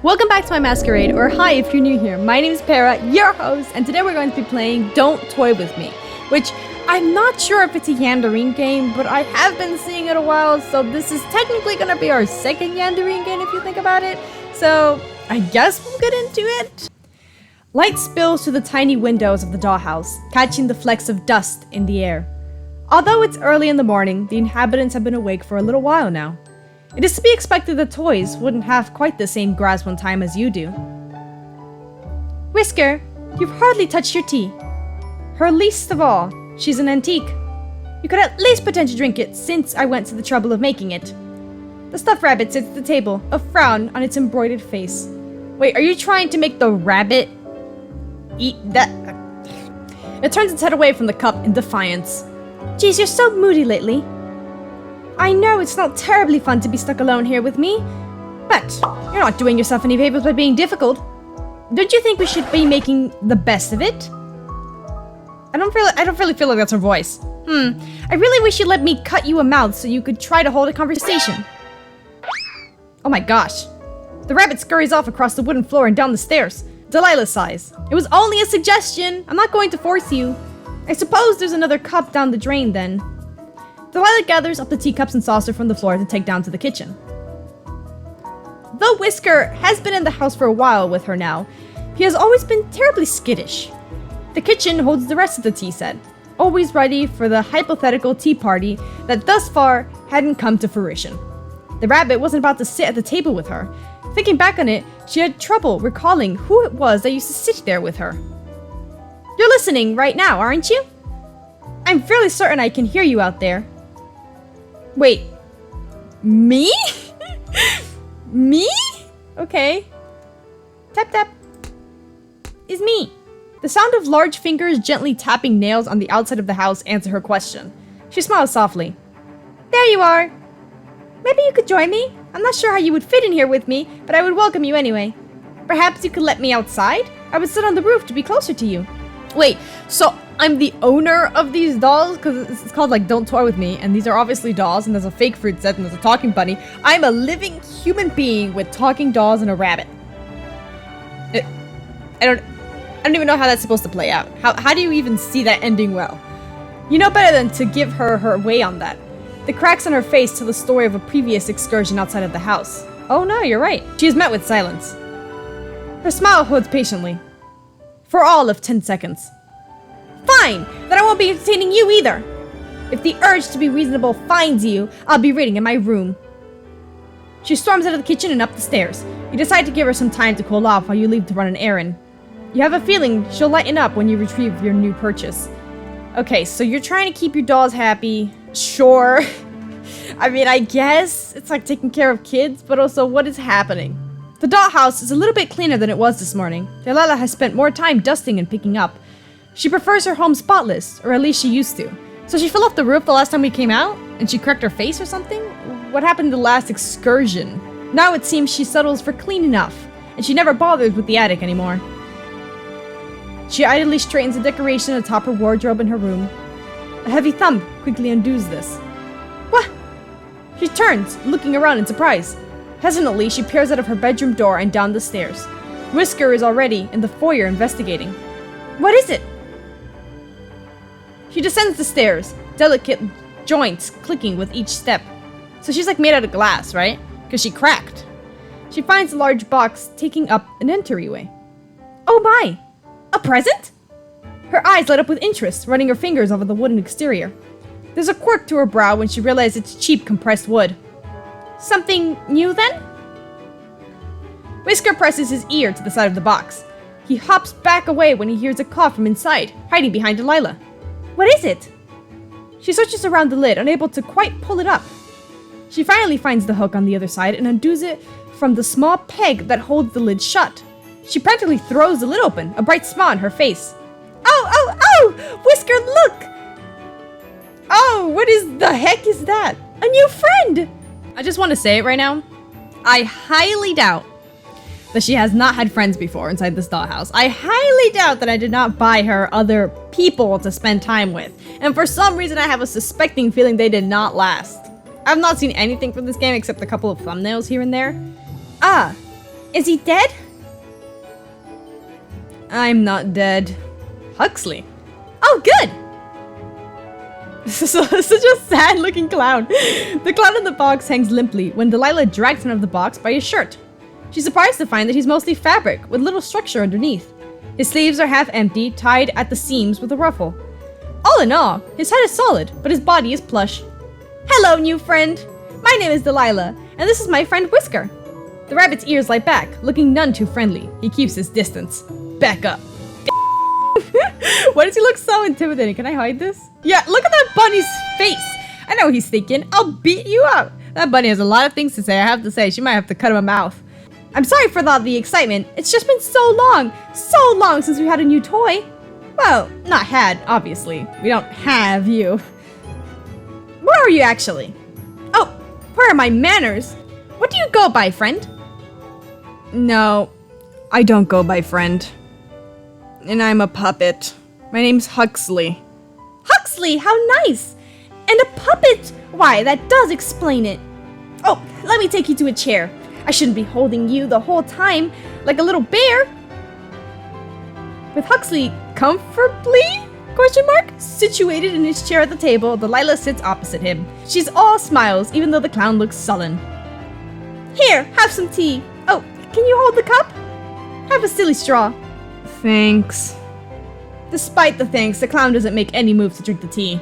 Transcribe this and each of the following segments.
Welcome back to my Masquerade, or hi if you're new here. My name is Para, your host, and today we're going to be playing Don't Toy With Me, which I'm not sure if it's a Yandarine game, but I have been seeing it a while, so this is technically going to be our second Yandarine game if you think about it. So I guess we'll get into it. Light spills through the tiny windows of the dollhouse, catching the flecks of dust in the air. Although it's early in the morning, the inhabitants have been awake for a little while now. It is to be expected that toys wouldn't have quite the same grasp on time as you do. Whisker, you've hardly touched your tea. Her least of all, she's an antique. You could at least pretend to drink it since I went to the trouble of making it. The stuffed rabbit sits at the table, a frown on its embroidered face. Wait, are you trying to make the rabbit eat that? It turns its head away from the cup in defiance. Geez, you're so moody lately. I know it's not terribly fun to be stuck alone here with me, but you're not doing yourself any favors by being difficult. Don't you think we should be making the best of it? I don't really feel like that's her voice. I really wish you'd let me cut you a mouth so you could try to hold a conversation. Oh my gosh. The rabbit scurries off across the wooden floor and down the stairs. Delilah sighs. It was only a suggestion. I'm not going to force you. I suppose there's another cup down the drain then. Delilah gathers up the teacups and saucer from the floor to take down to the kitchen. Though Whisker has been in the house for a while with her now, he has always been terribly skittish. The kitchen holds the rest of the tea set, always ready for the hypothetical tea party that thus far hadn't come to fruition. The rabbit wasn't about to sit at the table with her. Thinking back on it, she had trouble recalling who it was that used to sit there with her. You're listening right now, aren't you? I'm fairly certain I can hear you out there. Wait, me? Me? Okay. Tap tap. Is me. The sound of large fingers gently tapping nails on the outside of the house answer her question. She smiles softly. There you are. Maybe you could join me? I'm not sure how you would fit in here with me, but I would welcome you anyway. Perhaps you could let me outside? I would sit on the roof to be closer to you. Wait, so I'm the owner of these dolls? Because it's called like Don't Toy With Me, and these are obviously dolls, and there's a fake fruit set, and there's a talking bunny. I'm a living human being with talking dolls and a rabbit. I don't even know how that's supposed to play out. How do you even see that ending well? You know better than to give her way on that. The cracks on her face tell the story of a previous excursion outside of the house. Oh no, you're right. She is met with silence. Her smile holds patiently. For all of 10 seconds. Fine! Then I won't be entertaining you either! If the urge to be reasonable finds you, I'll be reading in my room. She storms out of the kitchen and up the stairs. You decide to give her some time to cool off while you leave to run an errand. You have a feeling she'll lighten up when you retrieve your new purchase. Okay, so you're trying to keep your dolls happy. Sure. I mean, I guess it's like taking care of kids, but also what is happening? The dollhouse is a little bit cleaner than it was this morning. Delilah has spent more time dusting and picking up. She prefers her home spotless, or at least she used to. So she fell off the roof the last time we came out? And she cracked her face or something? What happened to the last excursion? Now it seems she settles for clean enough, and she never bothers with the attic anymore. She idly straightens the decoration atop her wardrobe in her room. A heavy thump quickly undoes this. What? She turns, looking around in surprise. Hesitantly, she peers out of her bedroom door and down the stairs. Whisker is already in the foyer investigating. What is it? She descends the stairs, delicate joints clicking with each step. So she's like made out of glass, right? Because she cracked. She finds a large box taking up an entryway. Oh my! A present? Her eyes light up with interest, running her fingers over the wooden exterior. There's a quirk to her brow when she realizes it's cheap compressed wood. Something new then? Whisker presses his ear to the side of the box. He hops back away when he hears a cough from inside, hiding behind Delilah. What is it? She searches around the lid, unable to quite pull it up. She finally finds the hook on the other side and undoes it from the small peg that holds the lid shut. She practically throws the lid open, a bright smile on her face. Oh! Whisker, look! Oh, what is the heck is that? A new friend! I just want to say it right now. I highly doubt that she has not had friends before inside this dollhouse. I highly doubt that I did not buy her other people to spend time with. And for some reason, I have a suspecting feeling they did not last. I've not seen anything from this game except a couple of thumbnails here and there. Ah, Is he dead? I'm not dead. Huxley. Oh, good! Such a sad-looking clown. The clown in the box hangs limply when Delilah drags him out of the box by his shirt. She's surprised to find that he's mostly fabric, with little structure underneath. His sleeves are half empty, tied at the seams with a ruffle. All in all, his head is solid, but his body is plush. Hello, new friend! My name is Delilah, and this is my friend Whisker. The rabbit's ears lie back, looking none too friendly. He keeps his distance. Back up. Why does he look so intimidating? Can I hide this? Yeah, look at that bunny's face! I know what he's thinking. I'll beat you up! That bunny has a lot of things to say, I have to say. She might have to cut him a mouth. I'm sorry for all the excitement. It's just been so long since we had a new toy. Well, not had, obviously. We don't have you. Where are you actually? Oh, where are my manners? What do you go by, friend? No, I don't go by friend. And I'm a puppet. My name's Huxley. Huxley, how nice! And a puppet! Why, that does explain it. Oh, let me take you to a chair. I shouldn't be holding you the whole time, like a little bear. With Huxley comfortably, situated in his chair at the table, Delilah sits opposite him. She's all smiles, even though the clown looks sullen. Here, have some tea. Oh, can you hold the cup? Have a silly straw. Thanks. Despite the thanks, the clown doesn't make any move to drink the tea.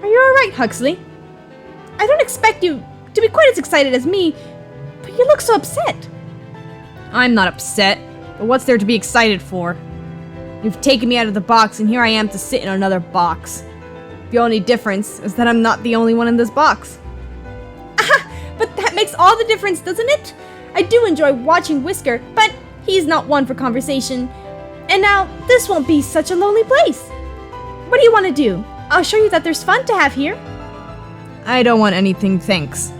Are you alright, Huxley? I don't expect you to be quite as excited as me, but you look so upset. I'm not upset, but what's there to be excited for? You've taken me out of the box, and here I am to sit in another box. The only difference is that I'm not the only one in this box. Aha! But that makes all the difference, doesn't it? I do enjoy watching Whisker, but he's not one for conversation. And now, this won't be such a lonely place. What do you want to do? I'll show you that there's fun to have here. I don't want anything, thanks.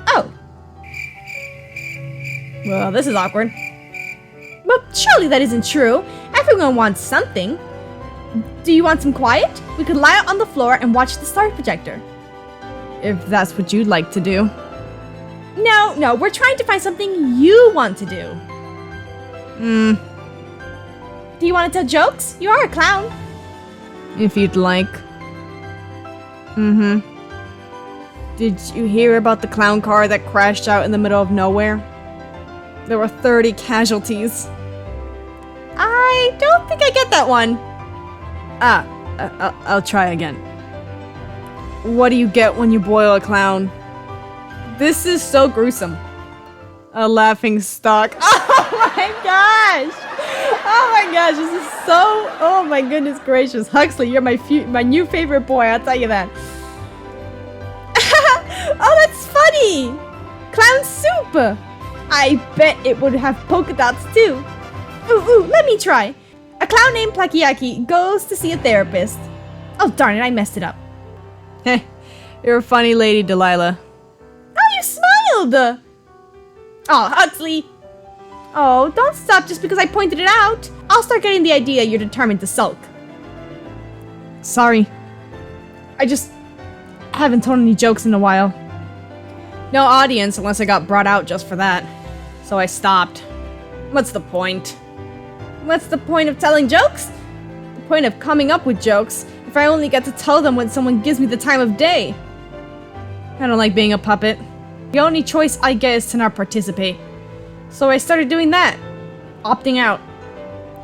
Oh. Well, this is awkward. Well, surely that isn't true. Everyone wants something. Do you want some quiet? We could lie out on the floor and watch the star projector. If that's what you'd like to do. No, we're trying to find something you want to do. Do you want to tell jokes? You are a clown. If you'd like. Did you hear about the clown car that crashed out in the middle of nowhere? There were 30 casualties. I don't think I get that one. I'll try again. What do you get when you boil a clown? This is so gruesome. A laughing stock. Oh my gosh! Oh my gosh, this is so... Oh my goodness gracious. Huxley, you're my new favorite boy, I'll tell you that. Oh, that's funny! Clown soup! I bet it would have polka dots too. Ooh, let me try. A clown named Plakiaki goes to see a therapist. Oh darn it, I messed it up. Heh, you're a funny lady, Delilah. Oh, you smiled! Oh, Huxley! Oh, don't stop just because I pointed it out. I'll start getting the idea you're determined to sulk. Sorry. I just haven't told any jokes in a while. No audience unless I got brought out just for that. So I stopped. What's the point? What's the point of telling jokes? The point of coming up with jokes if I only get to tell them when someone gives me the time of day. I don't like being a puppet. The only choice I get is to not participate. So I started doing that. Opting out.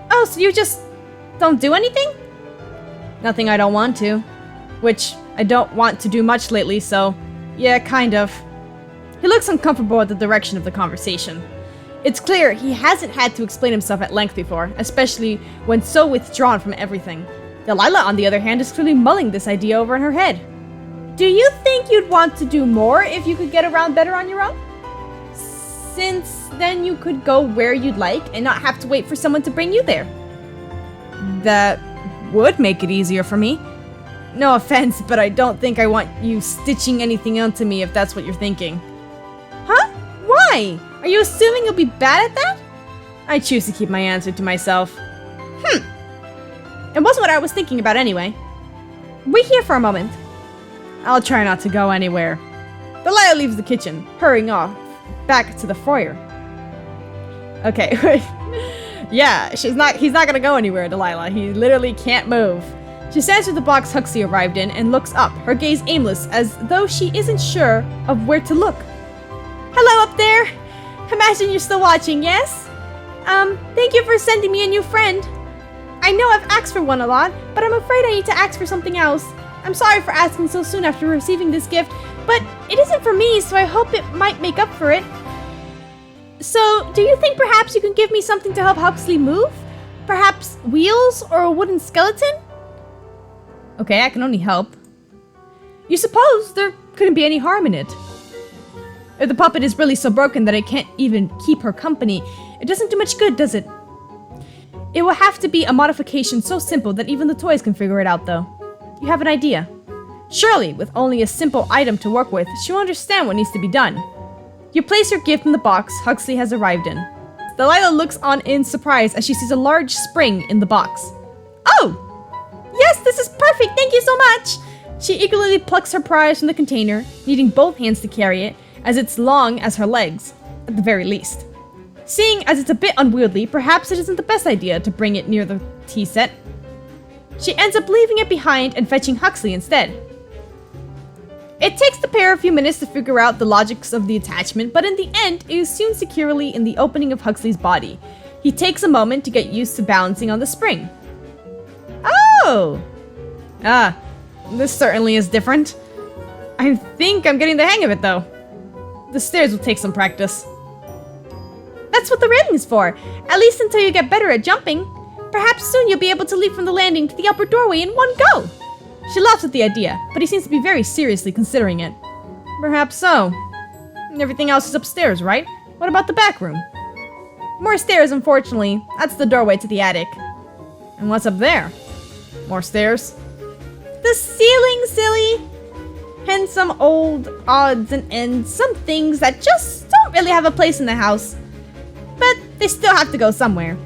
Oh, so you just don't do anything? Nothing I don't want to. Which I don't want to do much lately, so yeah, kind of. He looks uncomfortable at the direction of the conversation. It's clear he hasn't had to explain himself at length before, especially when so withdrawn from everything. Delilah, on the other hand, is clearly mulling this idea over in her head. Do you think you'd want to do more if you could get around better on your own? Since then you could go where you'd like and not have to wait for someone to bring you there. That would make it easier for me. No offense, but I don't think I want you stitching anything onto me if that's what you're thinking. Huh? Why? Are you assuming you'll be bad at that? I choose to keep my answer to myself. It wasn't what I was thinking about anyway. Wait here for a moment. I'll try not to go anywhere. Delilah leaves the kitchen, hurrying off back to the foyer. Okay. Yeah, he's not gonna go anywhere, Delilah. He literally can't move. She stands with the box Huxley arrived in and looks up, her gaze aimless, as though she isn't sure of where to look. Hello up there! Imagine you're still watching, yes? Thank you for sending me a new friend. I know I've asked for one a lot, but I'm afraid I need to ask for something else. I'm sorry for asking so soon after receiving this gift, but it isn't for me, so I hope it might make up for it. So, do you think perhaps you can give me something to help Huxley move? Perhaps wheels or a wooden skeleton? Okay, I can only help. You suppose there couldn't be any harm in it? If the puppet is really so broken that it can't even keep her company, it doesn't do much good, does it? It will have to be a modification so simple that even the toys can figure it out, though. You have an idea? Surely, with only a simple item to work with, she'll understand what needs to be done. You place your gift in the box Huxley has arrived in. Delilah looks on in surprise as she sees a large spring in the box. Oh! Yes, this is perfect, thank you so much! She eagerly plucks her prize from the container, needing both hands to carry it, as it's long as her legs, at the very least. Seeing as it's a bit unwieldy, perhaps it isn't the best idea to bring it near the tea set. She ends up leaving it behind and fetching Huxley instead. It takes the pair a few minutes to figure out the logics of the attachment, but in the end, it is soon securely in the opening of Huxley's body. He takes a moment to get used to balancing on the spring. Oh! Ah, this certainly is different. I think I'm getting the hang of it, though. The stairs will take some practice. That's what the railing is for, at least until you get better at jumping. Perhaps soon you'll be able to leap from the landing to the upper doorway in one go. She laughs at the idea, but he seems to be very seriously considering it. Perhaps so. Everything else is upstairs, right? What about the back room? More stairs, unfortunately. That's the doorway to the attic. And what's up there? More stairs? The ceiling, silly! And some old odds and ends, some things that just don't really have a place in the house. But they still have to go somewhere.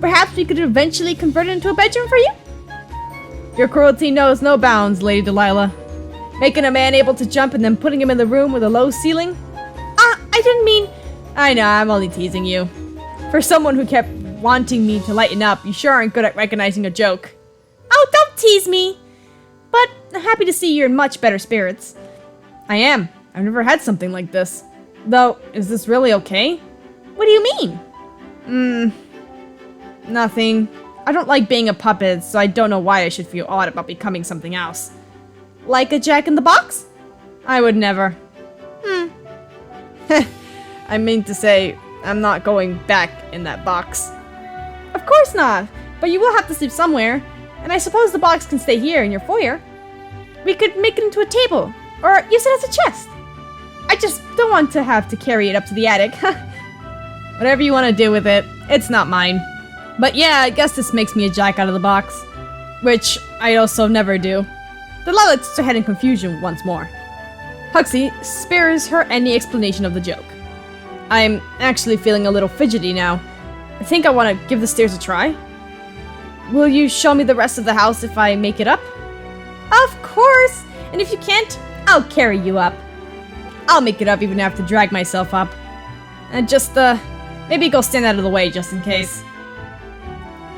Perhaps we could eventually convert it into a bedroom for you? Your cruelty knows no bounds, Lady Delilah. Making a man able to jump and then putting him in the room with a low ceiling? I didn't mean... I know, I'm only teasing you. For someone who kept wanting me to lighten up, you sure aren't good at recognizing a joke. Oh, don't tease me! But I'm happy to see you're in much better spirits. I am. I've never had something like this. Though, is this really okay? What do you mean? Nothing. I don't like being a puppet, so I don't know why I should feel odd about becoming something else. Like a jack-in-the-box? I would never. I mean to say, I'm not going back in that box. Of course not, but you will have to sleep somewhere, and I suppose the box can stay here in your foyer. We could make it into a table, or use it as a chest. I just don't want to have to carry it up to the attic. Whatever you want to do with it, it's not mine. But yeah, I guess this makes me a jack out of the box. Which I also never do. Delilah looks her head in confusion once more. Huxley spares her any explanation of the joke. I'm actually feeling a little fidgety now. I think I want to give the stairs a try. Will you show me the rest of the house if I make it up? Of course! And if you can't, I'll carry you up. I'll make it up even if I have to drag myself up. And just, maybe go stand out of the way just in case.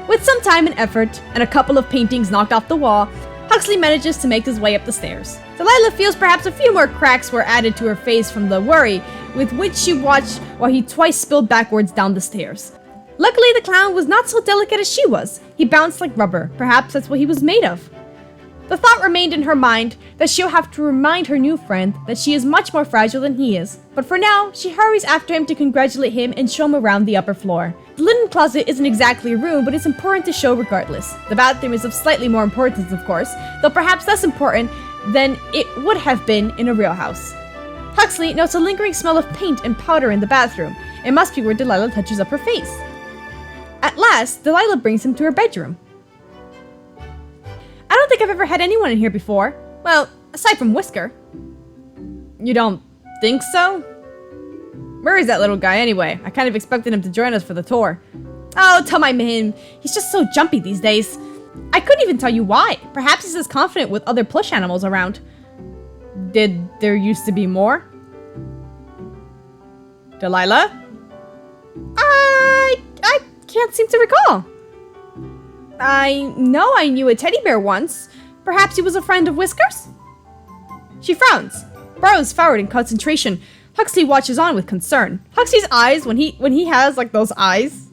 With some time and effort, and a couple of paintings knocked off the wall, Huxley manages to make his way up the stairs. Delilah feels perhaps a few more cracks were added to her face from the worry with which she watched while he twice spilled backwards down the stairs. Luckily, the clown was not so delicate as she was. He bounced like rubber. Perhaps that's what he was made of. The thought remained in her mind that she'll have to remind her new friend that she is much more fragile than he is. But for now, she hurries after him to congratulate him and show him around the upper floor. The linen closet isn't exactly a room, but it's important to show regardless. The bathroom is of slightly more importance, of course, though perhaps less important than it would have been in a real house. Huxley notes a lingering smell of paint and powder in the bathroom. It must be where Delilah touches up her face. At last, Delilah brings him to her bedroom. I don't think I've ever had anyone in here before. Well, aside from Whisker. You don't think so? Where is that little guy anyway? I kind of expected him to join us for the tour. Oh, tell my man. He's just so jumpy these days. I couldn't even tell you why. Perhaps he's as confident with other plush animals around. Did there used to be more? Delilah? can't seem to recall. I know I knew a teddy bear once. Perhaps he was a friend of Whisker's? She frowns, brows forward in concentration. Huxley watches on with concern. Huxley's eyes, when he has like those eyes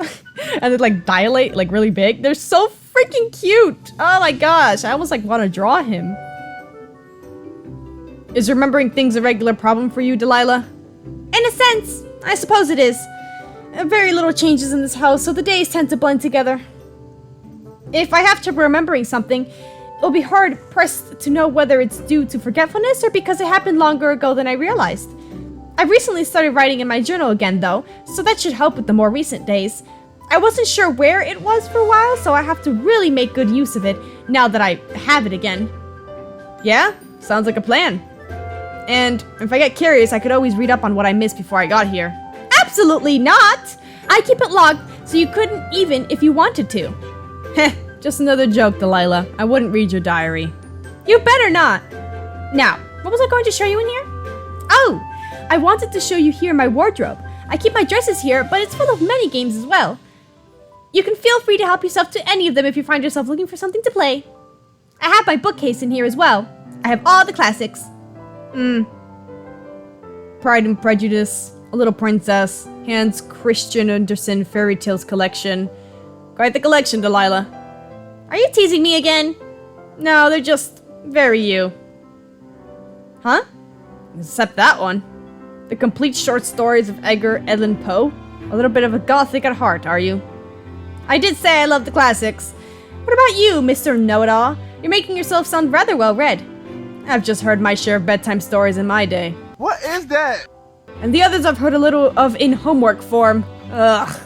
and they like dilate like really big, they're so freaking cute. Oh my gosh, I almost like want to draw him. Is remembering things a regular problem for you, Delilah? In a sense, I suppose it is. Very little changes in this house, so the days tend to blend together. If I have trouble remembering something, it'll be hard-pressed to know whether it's due to forgetfulness or because it happened longer ago than I realized. I've recently started writing in my journal again, though, so that should help with the more recent days. I wasn't sure where it was for a while, so I have to really make good use of it now that I have it again. Yeah, sounds like a plan. And if I get curious, I could always read up on what I missed before I got here. Absolutely not! I keep it logged, so you couldn't even if you wanted to. Heh, just another joke, Delilah. I wouldn't read your diary. You better not! Now, what was I going to show you in here? Oh, I wanted to show you here my wardrobe. I keep my dresses here, but it's full of many games as well. You can feel free to help yourself to any of them if you find yourself looking for something to play. I have my bookcase in here as well. I have all the classics. Pride and Prejudice, A Little Princess, Hans Christian Andersen Fairy Tales Collection. Quite the collection, Delilah. Are you teasing me again? No, they're just very you. Huh? Except that one. The complete short stories of Edgar Allan Poe. A little bit of a gothic at heart, are you? I did say I love the classics. What about you, Mr. Know-It-All? You're making yourself sound rather well read. I've just heard my share of bedtime stories in my day. What is that? And the others I've heard a little of in homework form. Ugh.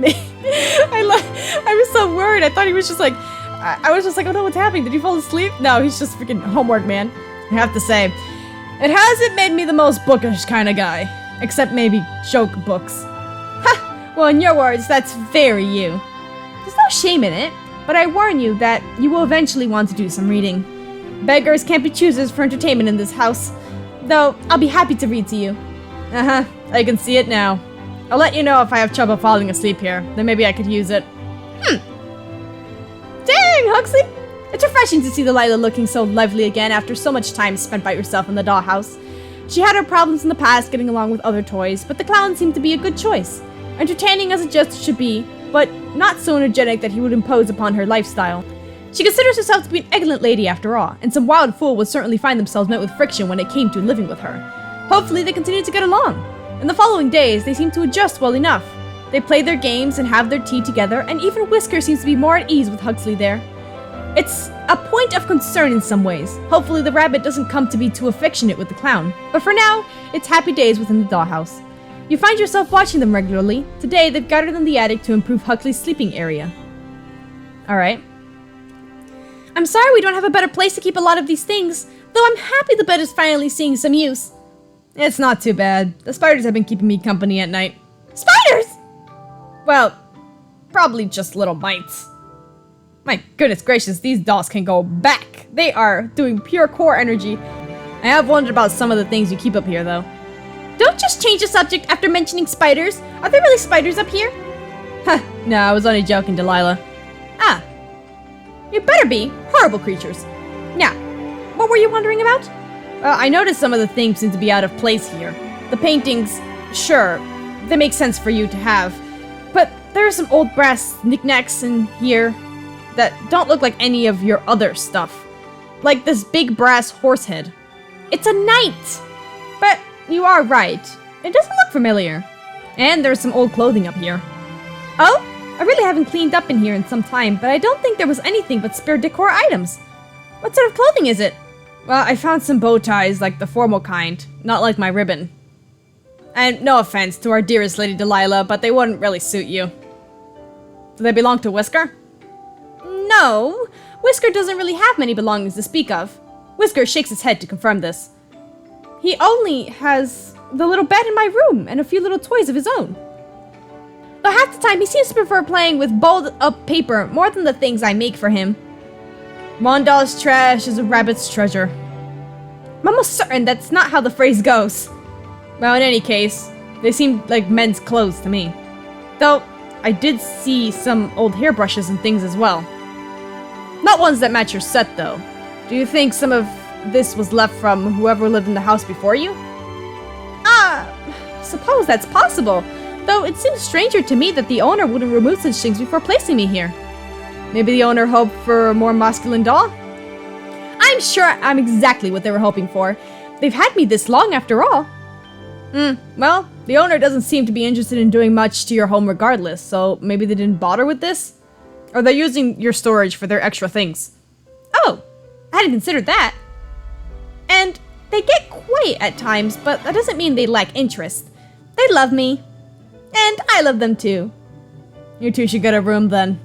I was so worried. I thought he was just like... I was just like, oh no, what's happening? Did he fall asleep? No, he's just freaking homework, man. I have to say, it hasn't made me the most bookish kind of guy. Except maybe joke books. Ha! Well, in your words, that's very you. There's no shame in it, but I warn you that you will eventually want to do some reading. Beggars can't be choosers for entertainment in this house. Though, I'll be happy to read to you. Uh-huh, I can see it now. I'll let you know if I have trouble falling asleep here. Then maybe I could use it. Dang, Huxley! It's refreshing to see Delilah looking so lively again after so much time spent by herself in the dollhouse. She had her problems in the past getting along with other toys, but the clown seemed to be a good choice. Entertaining as a jest should be, but not so energetic that he would impose upon her lifestyle. She considers herself to be an excellent lady after all, and some wild fool would certainly find themselves met with friction when it came to living with her. Hopefully they continue to get along. In the following days, they seem to adjust well enough. They play their games and have their tea together, and even Whisker seems to be more at ease with Huxley there. It's a point of concern in some ways. Hopefully the rabbit doesn't come to be too affectionate with the clown. But for now, it's happy days within the dollhouse. You find yourself watching them regularly. Today, they've gathered in the attic to improve Huxley's sleeping area. Alright. I'm sorry we don't have a better place to keep a lot of these things, though I'm happy the bed is finally seeing some use. It's not too bad. The spiders have been keeping me company at night. Spiders?! Well, probably just little mites. My goodness gracious, these dolls can go back. They are doing pure core energy. I have wondered about some of the things you keep up here, though. Don't just change the subject after mentioning spiders. Are there really spiders up here? Huh, no, I was only joking, Delilah. Ah. You better be. Horrible creatures. Now, what were you wondering about? I noticed some of the things seem to be out of place here. The paintings, sure, they make sense for you to have. But there are some old brass knickknacks in here that don't look like any of your other stuff. Like this big brass horse head. It's a knight! But you are right. It doesn't look familiar. And there's some old clothing up here. Oh? I really haven't cleaned up in here in some time, but I don't think there was anything but spare decor items. What sort of clothing is it? Well, I found some bow ties, like the formal kind, not like my ribbon. And no offense to our dearest Lady Delilah, but they wouldn't really suit you. Do they belong to Whisker? No, Whisker doesn't really have many belongings to speak of. Whisker shakes his head to confirm this. He only has the little bed in my room and a few little toys of his own. Though half the time he seems to prefer playing with balled up paper more than the things I make for him. One doll's trash is a rabbit's treasure. I'm almost certain that's not how the phrase goes. Well, in any case, they seem like men's clothes to me. Though, I did see some old hairbrushes and things as well. Not ones that match your set, though. Do you think some of this was left from whoever lived in the house before you? Suppose that's possible. Though it seems stranger to me that the owner wouldn't remove such things before placing me here. Maybe the owner hoped for a more masculine doll? I'm sure I'm exactly what they were hoping for. They've had me this long after all. Well, the owner doesn't seem to be interested in doing much to your home regardless, so maybe they didn't bother with this? Or they're using your storage for their extra things. Oh, I hadn't considered that. And they get quiet at times, but that doesn't mean they lack interest. They love me. And I love them too. You two should get a room then.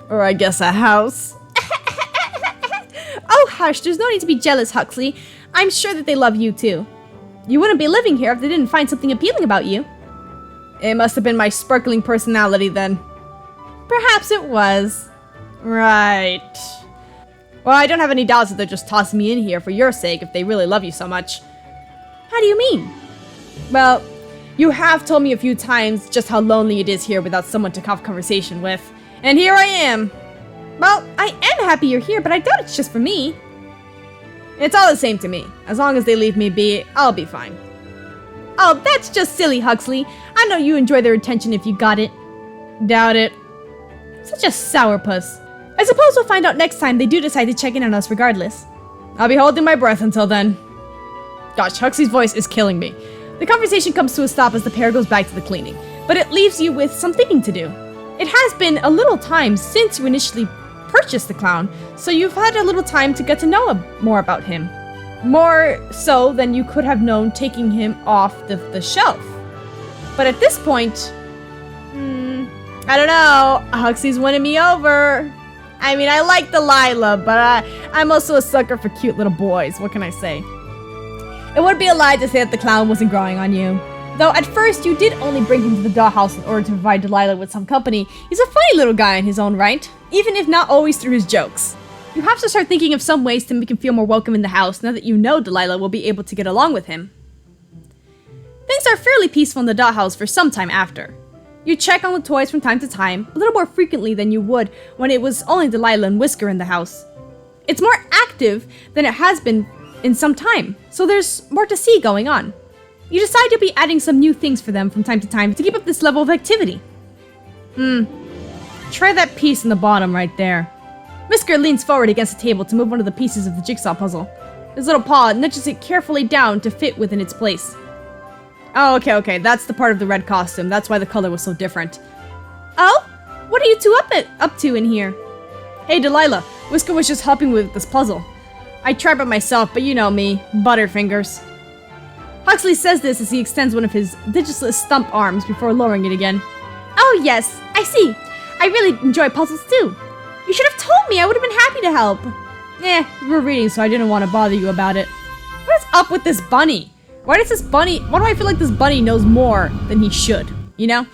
Or I guess a house. Oh hush, there's no need to be jealous, Huxley. I'm sure that they love you too. You wouldn't be living here if they didn't find something appealing about you. It must have been my sparkling personality then. Perhaps it was. Right. Well, I don't have any doubts that they're just tossing me in here for your sake if they really love you so much. How do you mean? Well, you have told me a few times just how lonely it is here without someone to have conversation with. And here I am. Well, I am happy you're here, but I doubt it's just for me. It's all the same to me. As long as they leave me be, I'll be fine. Oh, that's just silly, Huxley. I know you enjoy their attention if you got it. Doubt it. Such a sourpuss. I suppose we'll find out next time they do decide to check in on us regardless. I'll be holding my breath until then. Gosh, Huxley's voice is killing me. The conversation comes to a stop as the pair goes back to the cleaning, but it leaves you with some thinking to do. It has been a little time since you initially purchased the clown, so you've had a little time to get to know more about him. More so than you could have known taking him off the shelf. But at this point, I don't know, Huxley's winning me over. I mean, I like Delilah, but I'm also a sucker for cute little boys, what can I say? It would be a lie to say that the clown wasn't growing on you. Though at first you did only bring him to the dollhouse in order to provide Delilah with some company, he's a funny little guy in his own right, even if not always through his jokes. You have to start thinking of some ways to make him feel more welcome in the house now that you know Delilah will be able to get along with him. Things are fairly peaceful in the dollhouse for some time after. You check on the toys from time to time, a little more frequently than you would when it was only Delilah and Whisker in the house. It's more active than it has been in some time, so there's more to see going on. You decide you'll be adding some new things for them from time to time to keep up this level of activity. Try that piece in the bottom right there. Whisker leans forward against the table to move one of the pieces of the jigsaw puzzle. His little paw nudges it carefully down to fit within its place. Oh, okay, that's the part of the red costume. That's why the color was so different. Oh? What are you two up to in here? Hey, Delilah. Whisker was just helping with this puzzle. I tried by myself, but you know me. Butterfingers. Huxley says this as he extends one of his digitally stump arms before lowering it again. Oh yes, I see. I really enjoy puzzles too. You should have told me. I would have been happy to help. You were reading, so I didn't want to bother you about it. What is up with this bunny? Why do I feel like this bunny knows more than he should, you know?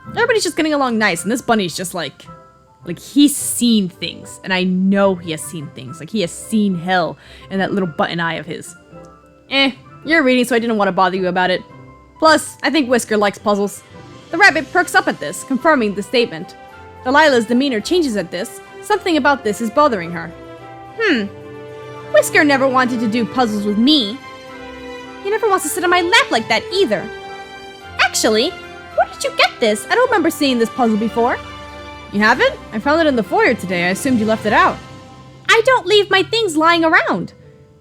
Everybody's just getting along nice, and this bunny's just like he's seen things, and I know he has seen things. Like he has seen hell in that little button eye of his. You're reading, so I didn't want to bother you about it. Plus, I think Whisker likes puzzles. The rabbit perks up at this, confirming the statement. Delilah's demeanor changes at this. Something about this is bothering her. Whisker never wanted to do puzzles with me. He never wants to sit on my lap like that either. Actually, where did you get this? I don't remember seeing this puzzle before. You haven't? I found it in the foyer today. I assumed you left it out. I don't leave my things lying around.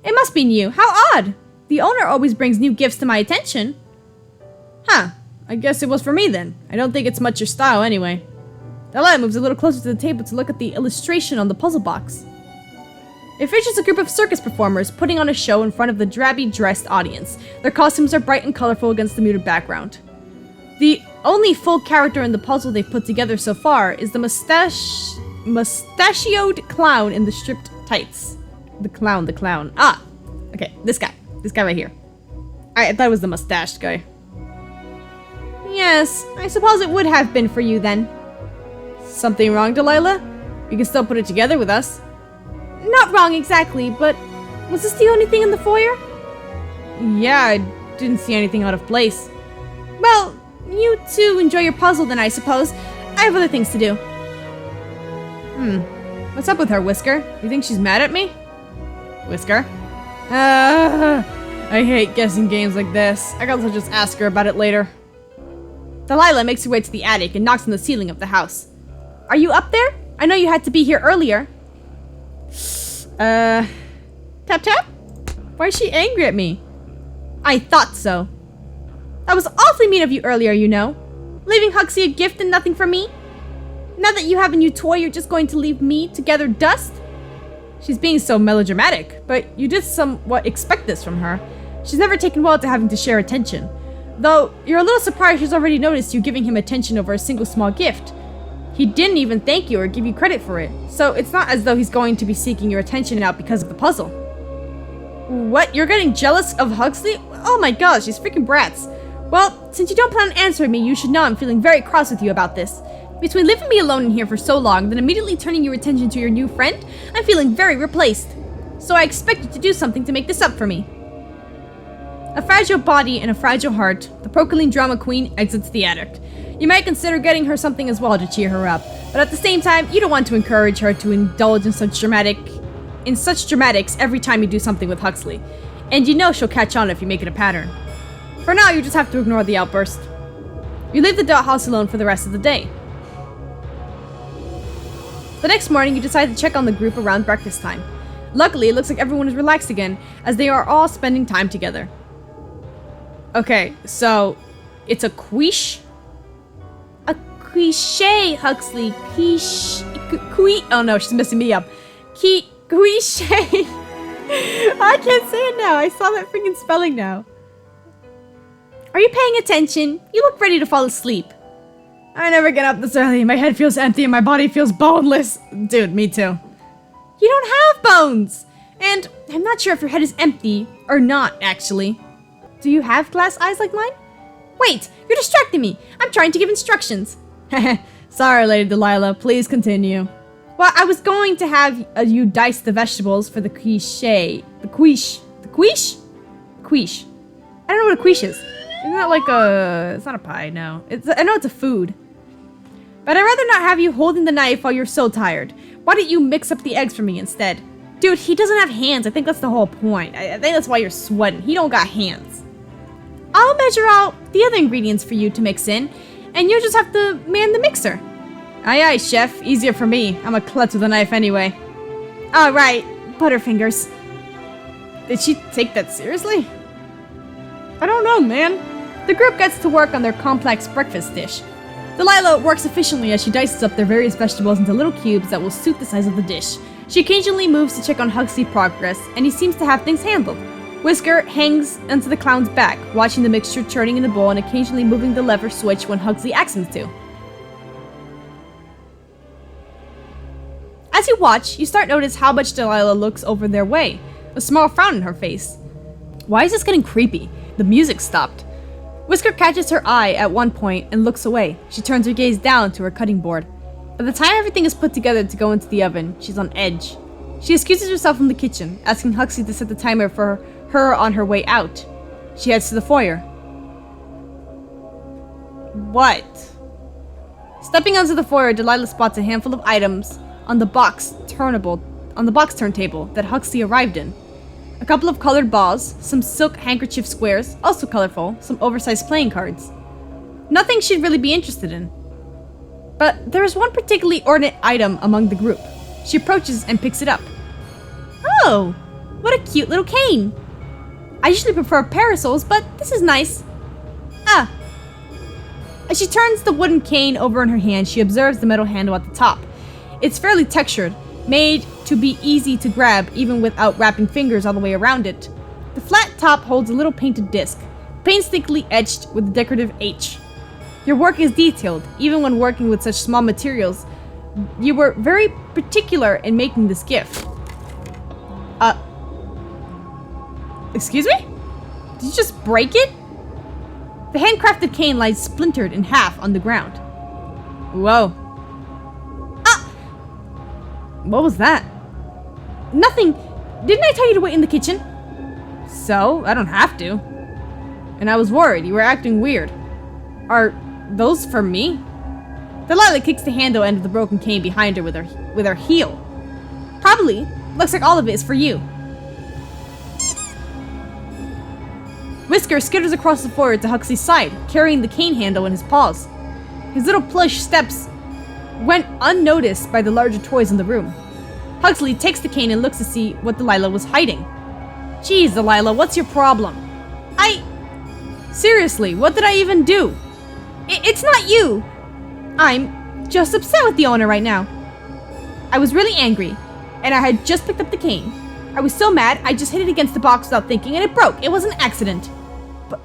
It must be new. How odd. The owner always brings new gifts to my attention. I guess it was for me then. I don't think it's much your style anyway. Delilah moves a little closer to the table to look at the illustration on the puzzle box. It features a group of circus performers putting on a show in front of the drabby-dressed audience. Their costumes are bright and colorful against the muted background. The only full character in the puzzle they've put together so far is the mustachioed clown in the stripped tights. The clown. Ah! Okay, this guy right here. I thought it was the mustached guy. Yes, I suppose it would have been for you then. Something wrong, Delilah? You can still put it together with us. Not wrong exactly, but was this the only thing in the foyer? Yeah, I didn't see anything out of place. Well, you two enjoy your puzzle then, I suppose. I have other things to do. What's up with her, Whisker? You think she's mad at me? Whisker? I hate guessing games like this. I guess I'll just ask her about it later. Delilah makes her way to the attic and knocks on the ceiling of the house. Are you up there? I know you had to be here earlier. Tap tap? Why is she angry at me? I thought so. That was awfully mean of you earlier, you know. Leaving Huxley a gift and nothing for me? Now that you have a new toy, you're just going to leave me to gather dust? She's being so melodramatic, but you did somewhat expect this from her. She's never taken well to having to share attention. Though, you're a little surprised she's already noticed you giving him attention over a single small gift. He didn't even thank you or give you credit for it, so it's not as though he's going to be seeking your attention out because of the puzzle. What? You're getting jealous of Huxley? Oh my gosh, these freaking brats. Well, since you don't plan on answering me, you should know I'm feeling very cross with you about this. Between leaving me alone in here for so long, then immediately turning your attention to your new friend, I'm feeling very replaced. So I expect you to do something to make this up for me. A fragile body and a fragile heart, the Procaline drama queen exits the attic. You might consider getting her something as well to cheer her up, but at the same time, you don't want to encourage her to indulge in such dramatics every time you do something with Huxley. And you know she'll catch on if you make it a pattern. For now, you just have to ignore the outburst. You leave the dot house alone for the rest of the day. The next morning, you decide to check on the group around breakfast time. Luckily, it looks like everyone is relaxed again, as they are all spending time together. Okay, so it's a quiche? A cliche, Huxley. Oh no, she's messing me up. Quiche. I can't say it now. I saw that freaking spelling now. Are you paying attention? You look ready to fall asleep. I never get up this early. My head feels empty and my body feels boneless. Dude, me too. You don't have bones! And I'm not sure if your head is empty or not, actually. Do you have glass eyes like mine? Wait, you're distracting me. I'm trying to give instructions. Sorry, Lady Delilah. Please continue. Well, I was going to have you dice the vegetables for the quiche. The quiche. The quiche? Quiche. I don't know what a quiche is. Isn't that like a... It's not a pie, no. I know it's a food. But I'd rather not have you holding the knife while you're so tired. Why don't you mix up the eggs for me instead? Dude, he doesn't have hands. I think that's the whole point. I think that's why you're sweating. He don't got hands. I'll measure out the other ingredients for you to mix in, and you just have to man the mixer. Aye aye, chef. Easier for me. I'm a klutz with a knife anyway. Alright, Butterfingers. Did she take that seriously? I don't know, man. The group gets to work on their complex breakfast dish. Delilah works efficiently as she dices up their various vegetables into little cubes that will suit the size of the dish. She occasionally moves to check on Huxley's progress, and he seems to have things handled. Whisker hangs onto the clown's back, watching the mixture churning in the bowl and occasionally moving the lever switch when Huxley asks him to. As you watch, you start to notice how much Delilah looks over their way, a small frown on her face. Why is this getting creepy? The music stopped. Whisker catches her eye at one point and looks away. She turns her gaze down to her cutting board. By the time everything is put together to go into the oven, she's on edge. She excuses herself from the kitchen, asking Huxley to set the timer for her on her way out. She heads to the foyer. What? Stepping onto the foyer, Delilah spots a handful of items on the box turntable that Huxley arrived in. A couple of colored balls, some silk handkerchief squares, also colorful, some oversized playing cards. Nothing she'd really be interested in. But there is one particularly ornate item among the group. She approaches and picks it up. Oh, what a cute little cane. I usually prefer parasols, but this is nice. Ah. As she turns the wooden cane over in her hand, she observes the metal handle at the top. It's fairly textured, made to be easy to grab even without wrapping fingers all the way around it. The flat top holds a little painted disc, painstakingly etched with a decorative H. Your work is detailed, even when working with such small materials. You were very particular in making this gift. Excuse me? Did you just break it? The handcrafted cane lies splintered in half on the ground. Whoa. What was that? Nothing. Didn't I tell you to wait in the kitchen? So, I don't have to. And I was worried. You were acting weird. Are those for me? Delilah kicks the handle end of the broken cane behind her with her heel. Probably. Looks like all of it is for you. Whisker skitters across the floor to Huxley's side, carrying the cane handle in his paws. His little plush steps went unnoticed by the larger toys in the room. Huxley takes the cane and looks to see what Delilah was hiding. Jeez, Delilah, what's your problem? Seriously, what did I even do? It's not you! I'm just upset with the owner right now. I was really angry, and I had just picked up the cane. I was so mad, I just hit it against the box without thinking, and it broke. It was an accident. But,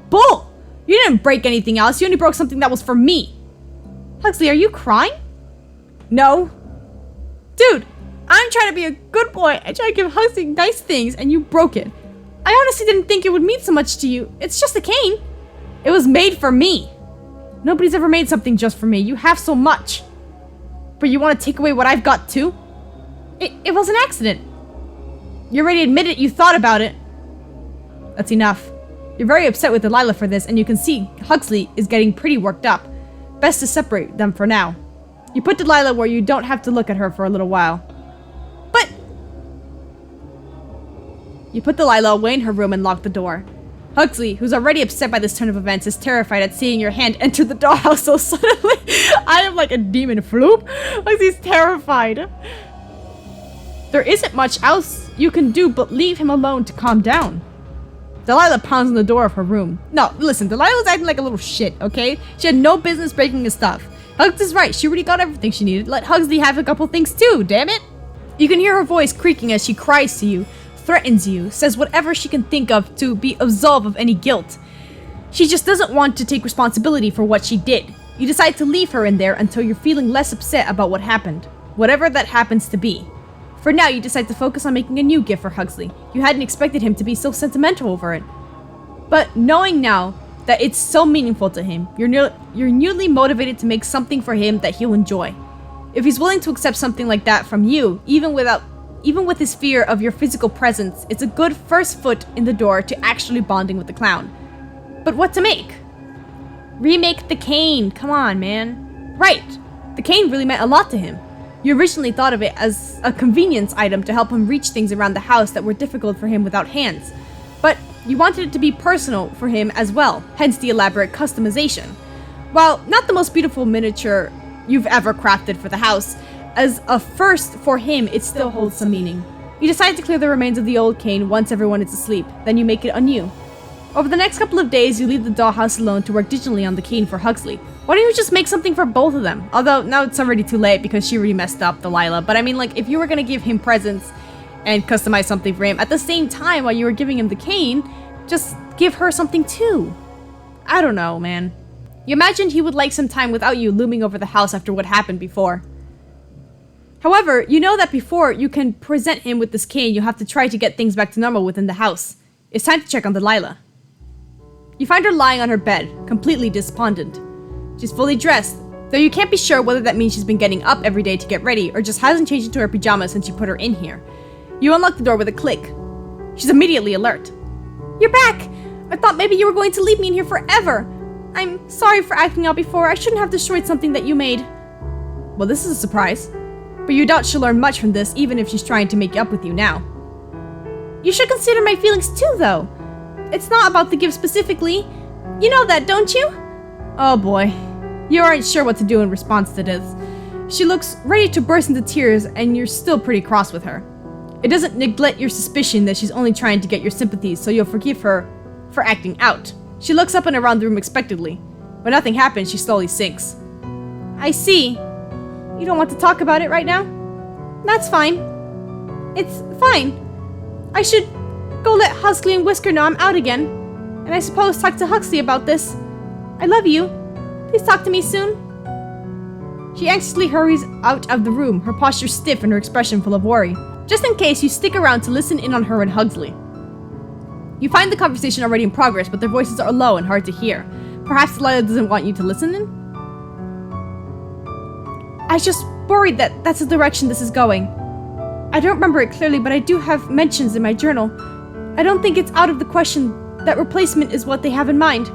bull! You didn't break anything else, you only broke something that was for me. Huxley, are you crying? No. Dude, I'm trying to be a good boy and try to give Huxley nice things, and you broke it. I honestly didn't think it would mean so much to you. It's just a cane. It was made for me. Nobody's ever made something just for me. You have so much. But you want to take away what I've got too? It was an accident. You already admitted you thought about it. That's enough. You're very upset with Delilah for this, and you can see Huxley is getting pretty worked up. Best to separate them for now. You put Delilah where you don't have to look at her for a little while. But... You put Delilah away in her room and lock the door. Huxley, who's already upset by this turn of events, is terrified at seeing your hand enter the dollhouse so suddenly. I am like a demon floop. Huxley's terrified. There isn't much else you can do but leave him alone to calm down. Delilah pounds on the door of her room. No, listen, Delilah was acting like a little shit, okay? She had no business breaking his stuff. Huxley's right, she already got everything she needed. Let Huxley have a couple things too, damn it! You can hear her voice creaking as she cries to you, threatens you, says whatever she can think of to be absolved of any guilt. She just doesn't want to take responsibility for what she did. You decide to leave her in there until you're feeling less upset about what happened, whatever that happens to be. For now, you decide to focus on making a new gift for Huxley. You hadn't expected him to be so sentimental over it. But knowing now that it's so meaningful to him, you're newly motivated to make something for him that he'll enjoy. If he's willing to accept something like that from you, even with his fear of your physical presence, it's a good first foot in the door to actually bonding with the clown. But what to make? Remake the cane, come on, man. Right, the cane really meant a lot to him. You originally thought of it as a convenience item to help him reach things around the house that were difficult for him without hands. But you wanted it to be personal for him as well, hence the elaborate customization. While not the most beautiful miniature you've ever crafted for the house, as a first for him, it still holds some meaning. You decide to clear the remains of the old cane once everyone is asleep, then you make it anew. Over the next couple of days, you leave the dollhouse alone to work digitally on the cane for Huxley. Why don't you just make something for both of them? Although, now it's already too late because she already messed up Delilah. But I mean, like, if you were gonna give him presents and customize something for him, at the same time while you were giving him the cane, just give her something too. I don't know, man. You imagined he would like some time without you looming over the house after what happened before. However, you know that before you can present him with this cane, you have to try to get things back to normal within the house. It's time to check on Delilah. You find her lying on her bed, completely despondent. She's fully dressed, though you can't be sure whether that means she's been getting up every day to get ready or just hasn't changed into her pajamas since you put her in here. You unlock the door with a click. She's immediately alert. You're back! I thought maybe you were going to leave me in here forever. I'm sorry for acting out before. I shouldn't have destroyed something that you made. Well, this is a surprise. But you doubt she'll learn much from this, even if she's trying to make up with you now. You should consider my feelings too, though. It's not about the gift specifically. You know that, don't you? Oh boy. You aren't sure what to do in response to this. She looks ready to burst into tears, and you're still pretty cross with her. It doesn't neglect your suspicion that she's only trying to get your sympathies, so you'll forgive her for acting out. She looks up and around the room expectantly. When nothing happens, she slowly sinks. I see. You don't want to talk about it right now? That's fine. It's fine. I should go let Huxley and Whisker know I'm out again. And I suppose talk to Huxley about this. I love you. Please talk to me soon. She anxiously hurries out of the room, her posture stiff and her expression full of worry. Just in case, you stick around to listen in on her and Huxley. You find the conversation already in progress, but their voices are low and hard to hear. Perhaps Delilah doesn't want you to listen in? I just worried that that's the direction this is going. I don't remember it clearly, but I do have mentions in my journal. I don't think it's out of the question that replacement is what they have in mind.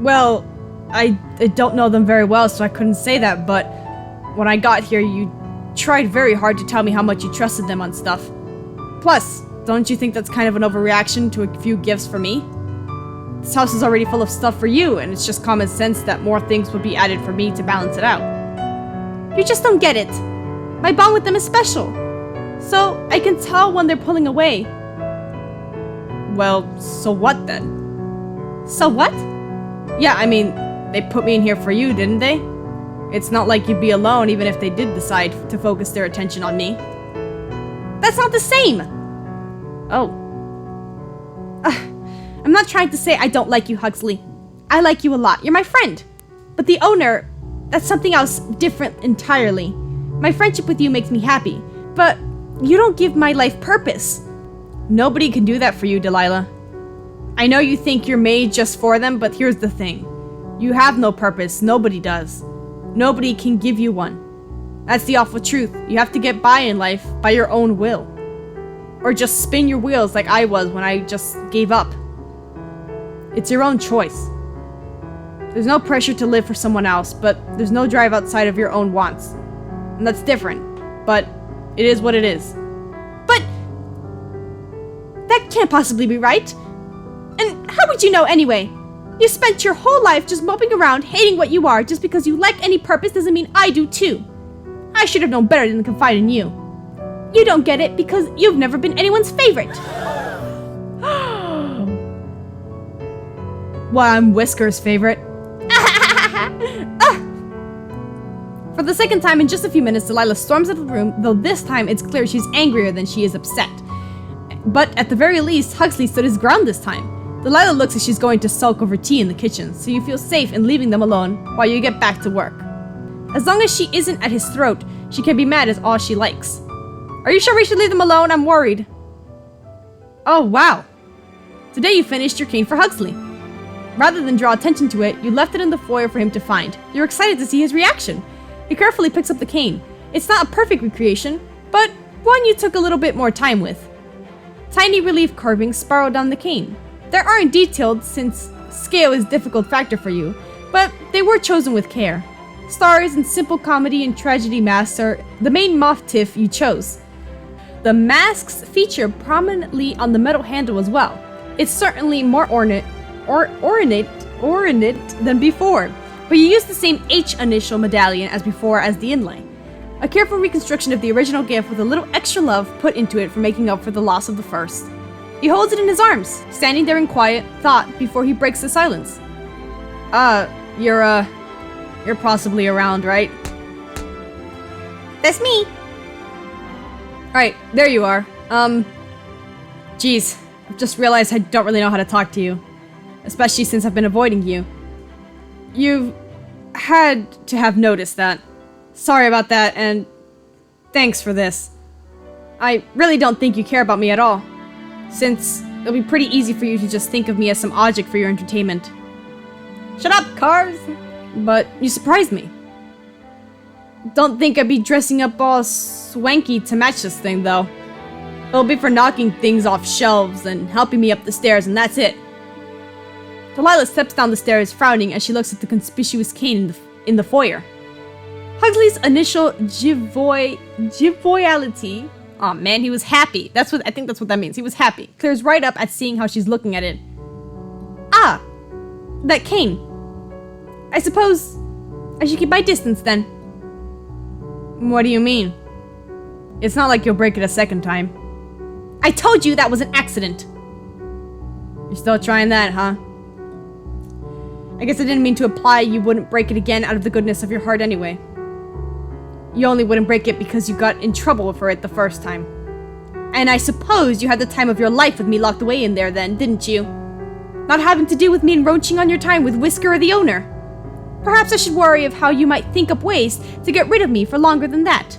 Well, I don't know them very well, so I couldn't say that, but when I got here, you tried very hard to tell me how much you trusted them on stuff. Plus, don't you think that's kind of an overreaction to a few gifts for me? This house is already full of stuff for you, and it's just common sense that more things would be added for me to balance it out. You just don't get it. My bond with them is special, so I can tell when they're pulling away. Well, so what then? So what? Yeah, I mean, they put me in here for you, didn't they? It's not like you'd be alone even if they did decide to focus their attention on me. That's not the same! Oh. I'm not trying to say I don't like you, Huxley. I like you a lot. You're my friend. But the owner, that's something else different entirely. My friendship with you makes me happy, but you don't give my life purpose. Nobody can do that for you, Delilah. I know you think you're made just for them, but here's the thing. You have no purpose. Nobody does. Nobody can give you one. That's the awful truth. You have to get by in life by your own will. Or just spin your wheels like I was when I just gave up. It's your own choice. There's no pressure to live for someone else, but there's no drive outside of your own wants. And that's different, but it is what it is. But that can't possibly be right. And how would you know anyway? You spent your whole life just moping around, hating what you are. Just because you lack any purpose doesn't mean I do too. I should have known better than to confide in you. You don't get it because you've never been anyone's favorite. Well, I'm Whisker's favorite. For the second time in just a few minutes, Delilah storms out of the room, though this time it's clear she's angrier than she is upset. But at the very least, Huxley stood his ground this time. Delilah looks like she's going to sulk over tea in the kitchen, so you feel safe in leaving them alone while you get back to work. As long as she isn't at his throat, she can be mad as all she likes. Are you sure we should leave them alone? I'm worried. Oh, wow. Today you finished your cane for Huxley. Rather than draw attention to it, you left it in the foyer for him to find. You're excited to see his reaction. He carefully picks up the cane. It's not a perfect recreation, but one you took a little bit more time with. Tiny relief carvings spiral down the cane. They aren't detailed since scale is a difficult factor for you, but they were chosen with care. Stars and simple comedy and tragedy masks are the main motif you chose. The masks feature prominently on the metal handle as well. It's certainly more ornate than before, but you use the same H initial medallion as before as the inlay. A careful reconstruction of the original gift with a little extra love put into it for making up for the loss of the first. He holds it in his arms, standing there in quiet thought before he breaks the silence. You're possibly around, right? That's me! Alright, there you are. Geez, I've just realized I don't really know how to talk to you. Especially since I've been avoiding you. You've had to have noticed that. Sorry about that, and thanks for this. I really don't think you care about me at all, since it'll be pretty easy for you to just think of me as some object for your entertainment. Shut up, Cars! But you surprised me. Don't think I'd be dressing up all swanky to match this thing, though. It'll be for knocking things off shelves and helping me up the stairs, and that's it. Delilah steps down the stairs, frowning as she looks at the conspicuous cane in the foyer. Huxley's initial joviality. Oh man, he was happy. I think that's what that means. He was happy. Clears right up at seeing how she's looking at it. Ah, that cane. I suppose I should keep my distance then. What do you mean? It's not like you'll break it a second time. I told you that was an accident. You're still trying that, huh? I guess I didn't mean to imply you wouldn't break it again out of the goodness of your heart anyway. You only wouldn't break it because you got in trouble for it the first time. And I suppose you had the time of your life with me locked away in there then, didn't you? Not having to do with me encroaching on your time with Whisker or the owner. Perhaps I should worry of how you might think up ways to get rid of me for longer than that.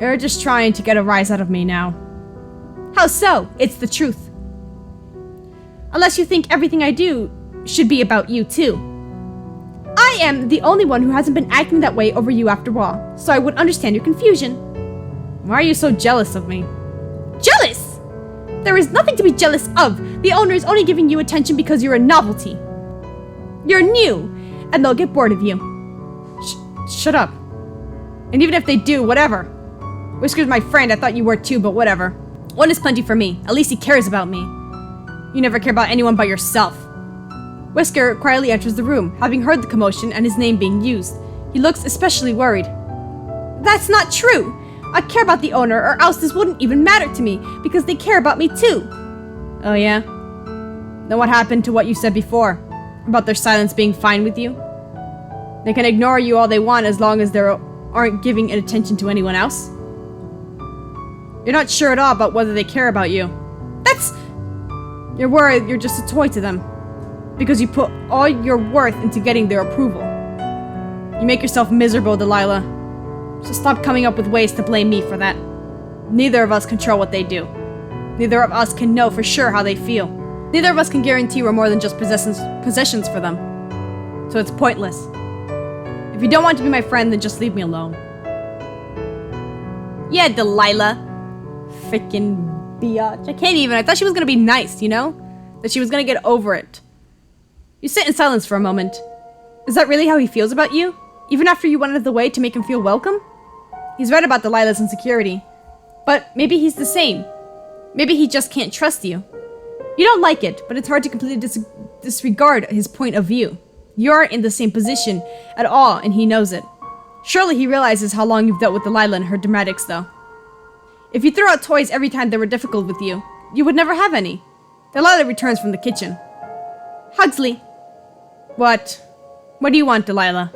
You're just trying to get a rise out of me now. How so? It's the truth. Unless you think everything I do should be about you too. I am the only one who hasn't been acting that way over you after all, so I would understand your confusion. Why are you so jealous of me? Jealous? There is nothing to be jealous of. The owner is only giving you attention because you're a novelty. You're new, and they'll get bored of you. Shut up. And even if they do, whatever. Whisker's my friend, I thought you were too, but whatever. One is plenty for me. At least he cares about me. You never care about anyone but yourself. Whisker quietly enters the room, having heard the commotion and his name being used. He looks especially worried. That's not true! I care about the owner, or else this wouldn't even matter to me, because they care about me too. Oh yeah? Then what happened to what you said before? About their silence being fine with you? They can ignore you all they want as long as they aren't giving attention to anyone else? You're not sure at all about whether they care about you. You're worried you're just a toy to them. Because you put all your worth into getting their approval. You make yourself miserable, Delilah. So stop coming up with ways to blame me for that. Neither of us control what they do. Neither of us can know for sure how they feel. Neither of us can guarantee we're more than just possessions for them. So it's pointless. If you don't want to be my friend, then just leave me alone. Yeah, Delilah. Frickin' biatch. I can't even. I thought she was gonna be nice, you know? That she was gonna get over it. You sit in silence for a moment. Is that really how he feels about you? Even after you went out of the way to make him feel welcome? He's right about Delilah's insecurity. But maybe he's the same. Maybe he just can't trust you. You don't like it, but it's hard to completely disregard his point of view. You aren't in the same position at all, and he knows it. Surely he realizes how long you've dealt with Delilah and her dramatics, though. If you threw out toys every time they were difficult with you, you would never have any. Delilah returns from the kitchen. Huxley. What? What do you want, Delilah?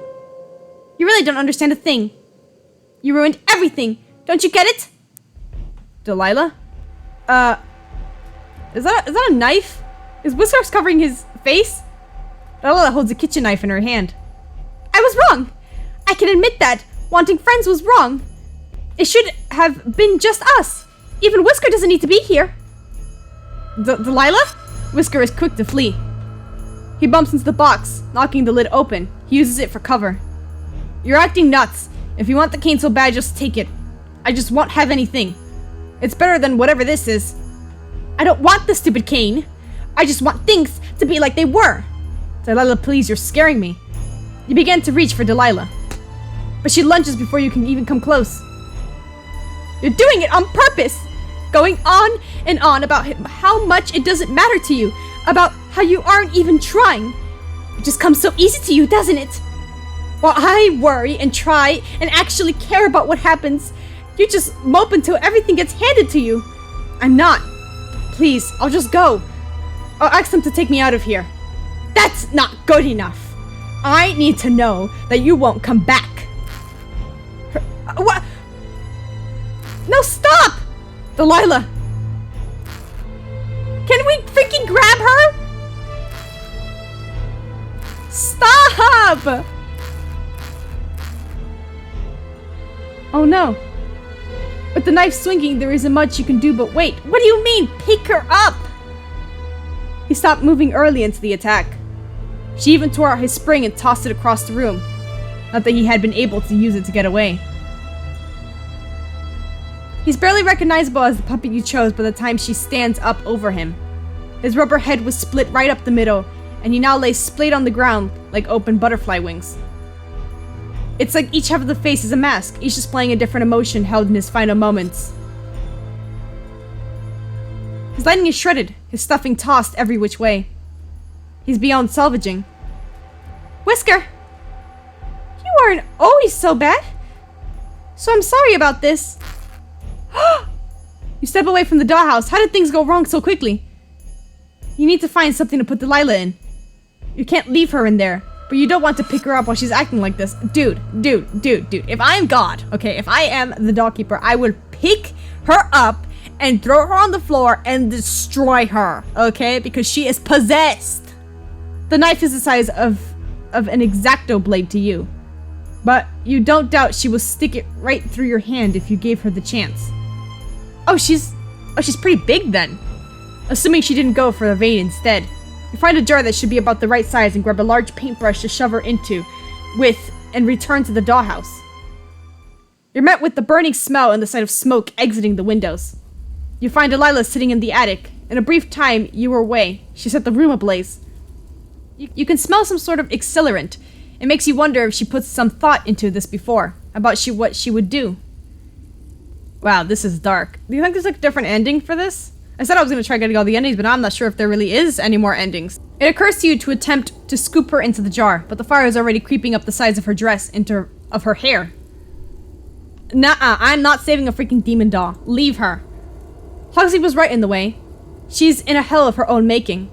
You really don't understand a thing. You ruined everything. Don't you get it? Delilah? Is that a knife? Is Whiskers covering his face? Delilah holds a kitchen knife in her hand. I was wrong. I can admit that. Wanting friends was wrong. It should have been just us. Even Whisker doesn't need to be here. Delilah? Whisker is quick to flee. He bumps into the box, knocking the lid open. He uses it for cover. You're acting nuts. If you want the cane so bad, just take it. I just won't have anything. It's better than whatever this is. I don't want the stupid cane. I just want things to be like they were. Delilah, please, you're scaring me. You begin to reach for Delilah. But she lunges before you can even come close. You're doing it on purpose! Going on and on about how much it doesn't matter to you. About how you aren't even trying. It just comes so easy to you, doesn't it? While I worry and try and actually care about what happens, you just mope until everything gets handed to you. I'm not. Please, I'll just go. I'll ask them to take me out of here. That's not good enough. I need to know that you won't come back. What? No, stop! Delilah. Can we freaking grab her? Stop! Oh no. With the knife swinging, there isn't much you can do but wait. What do you mean, pick her up? He stopped moving early into the attack. She even tore out his spring and tossed it across the room. Not that he had been able to use it to get away. He's barely recognizable as the puppet you chose by the time she stands up over him. His rubber head was split right up the middle, and he now lays splayed on the ground like open butterfly wings. It's like each half of the face is a mask, each displaying a different emotion held in his final moments. His lining is shredded, his stuffing tossed every which way. He's beyond salvaging. Whisker! You aren't always so bad. So I'm sorry about this. You step away from the dollhouse. How did things go wrong so quickly? You need to find something to put Delilah in. You can't leave her in there, but you don't want to pick her up while she's acting like this. Dude. If I am God, okay, if I am the dollkeeper, I would pick her up and throw her on the floor and destroy her, okay? Because she is possessed. The knife is the size of an X-Acto blade to you. But you don't doubt she will stick it right through your hand if you gave her the chance. Oh, she's pretty big then. Assuming she didn't go for the vein instead. You find a jar that should be about the right size and grab a large paintbrush to shove her into and return to the dollhouse. You're met with the burning smell and the sight of smoke exiting the windows. You find Delilah sitting in the attic. In a brief time, you were away. She set the room ablaze. You can smell some sort of accelerant. It makes you wonder if she put some thought into this before, about what she would do. Wow, this is dark. Do you think there's like a different ending for this? I said I was going to try getting all the endings, but now I'm not sure if there really is any more endings. It occurs to you to attempt to scoop her into the jar, but the fire is already creeping up the sides of her dress of her hair. Nuh-uh, I'm not saving a freaking demon doll. Leave her. Huxley was right in the way. She's in a hell of her own making.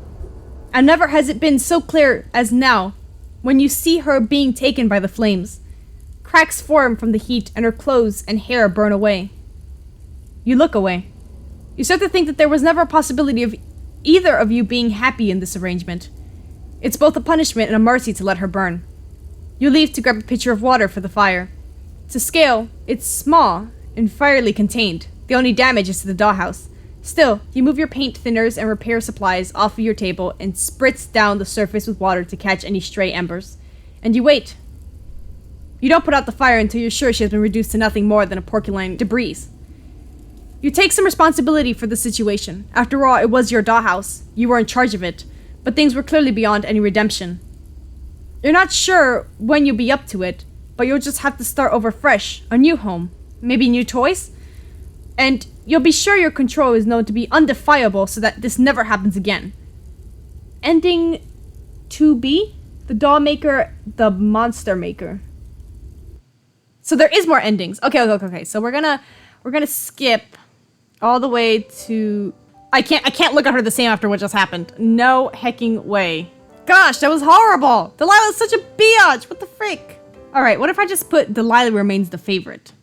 And never has it been so clear as now, when you see her being taken by the flames. Cracks form from the heat and her clothes and hair burn away. You look away. You start to think that there was never a possibility of either of you being happy in this arrangement. It's both a punishment and a mercy to let her burn. You leave to grab a pitcher of water for the fire. To scale, it's small and fierily contained. The only damage is to the dollhouse. Still, you move your paint thinners and repair supplies off of your table and spritz down the surface with water to catch any stray embers. And you wait. You don't put out the fire until you're sure she has been reduced to nothing more than a porcelain debris. You take some responsibility for the situation. After all, it was your dollhouse. You were in charge of it. But things were clearly beyond any redemption. You're not sure when you'll be up to it, but you'll just have to start over fresh. A new home. Maybe new toys? And you'll be sure your control is known to be undefiable so that this never happens again. Ending 2B? The doll maker, the monster maker. So there is more endings. Okay. So we're gonna skip all the way to... I can't look at her the same after what just happened. No hecking way. Gosh, that was horrible! Delilah's such a biatch! What the frick? Alright, what if I just put Delilah remains the favorite?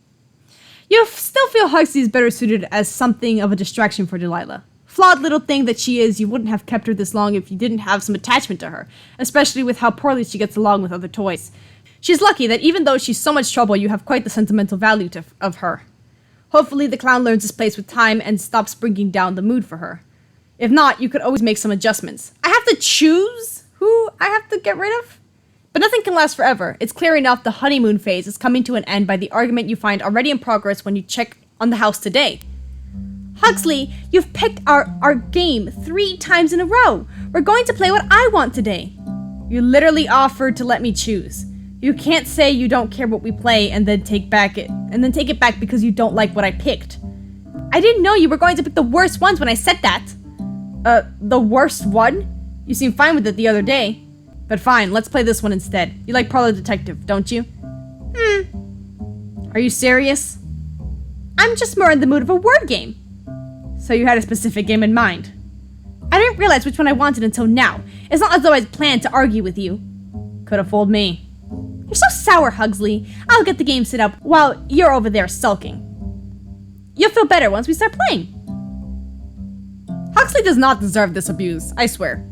You still feel Huxley is better suited as something of a distraction for Delilah. Flawed little thing that she is, you wouldn't have kept her this long if you didn't have some attachment to her, especially with how poorly she gets along with other toys. She's lucky that even though she's so much trouble, you have quite the sentimental value of her. Hopefully the clown learns his place with time and stops bringing down the mood for her. If not, you could always make some adjustments. I have to choose who I have to get rid of? But nothing can last forever. It's clear enough the honeymoon phase is coming to an end by the argument you find already in progress when you check on the house today. Huxley, you've picked our game 3 times in a row. We're going to play what I want today. You literally offered to let me choose. You can't say you don't care what we play and then take it back because you don't like what I picked. I didn't know you were going to pick the worst ones when I said that. The worst one? You seemed fine with it the other day. But fine, let's play this one instead. You like Parlor Detective, don't you? Are you serious? I'm just more in the mood of a word game. So you had a specific game in mind. I didn't realize which one I wanted until now. It's not as though I'd planned to argue with you. Could have fooled me. You're so sour, Huxley. I'll get the game set up while you're over there sulking. You'll feel better once we start playing. Huxley does not deserve this abuse, I swear.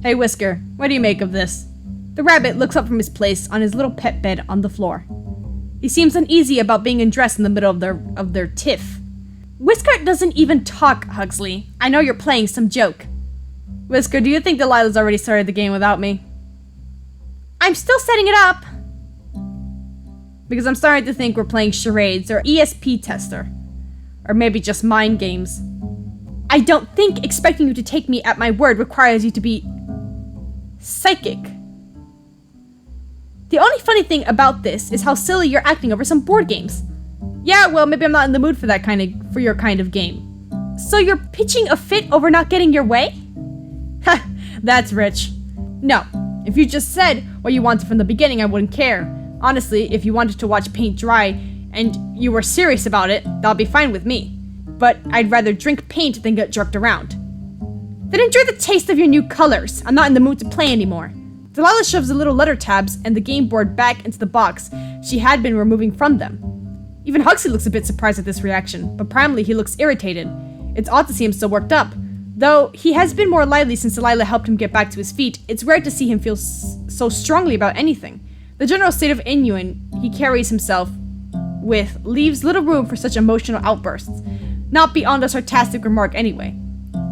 Hey, Whisker, what do you make of this? The rabbit looks up from his place on his little pet bed on the floor. He seems uneasy about being undressed in the middle of their tiff. Whisker doesn't even talk, Huxley. I know you're playing some joke. Whisker, do you think Delilah's already started the game without me? I'm still setting it up. Because I'm starting to think we're playing charades or ESP tester. Or maybe just mind games. I don't think expecting you to take me at my word requires you to be psychic. The only funny thing about this is how silly you're acting over some board games. Yeah, well, maybe I'm not in the mood for your kind of game. So you're pitching a fit over not getting your way? Ha, that's rich. No, if you just said what you wanted from the beginning, I wouldn't care. Honestly, if you wanted to watch paint dry and you were serious about it, that'll be fine with me. But I'd rather drink paint than get jerked around. Then enjoy the taste of your new colors. I'm not in the mood to play anymore. Delilah shoves the little letter tabs and the game board back into the box she had been removing from them. Even Huxley looks a bit surprised at this reaction, but primarily he looks irritated. It's odd to see him so worked up. Though he has been more lively since Delilah helped him get back to his feet, it's rare to see him feel so strongly about anything. The general state of innuendo he carries himself with leaves little room for such emotional outbursts, not beyond a sarcastic remark anyway.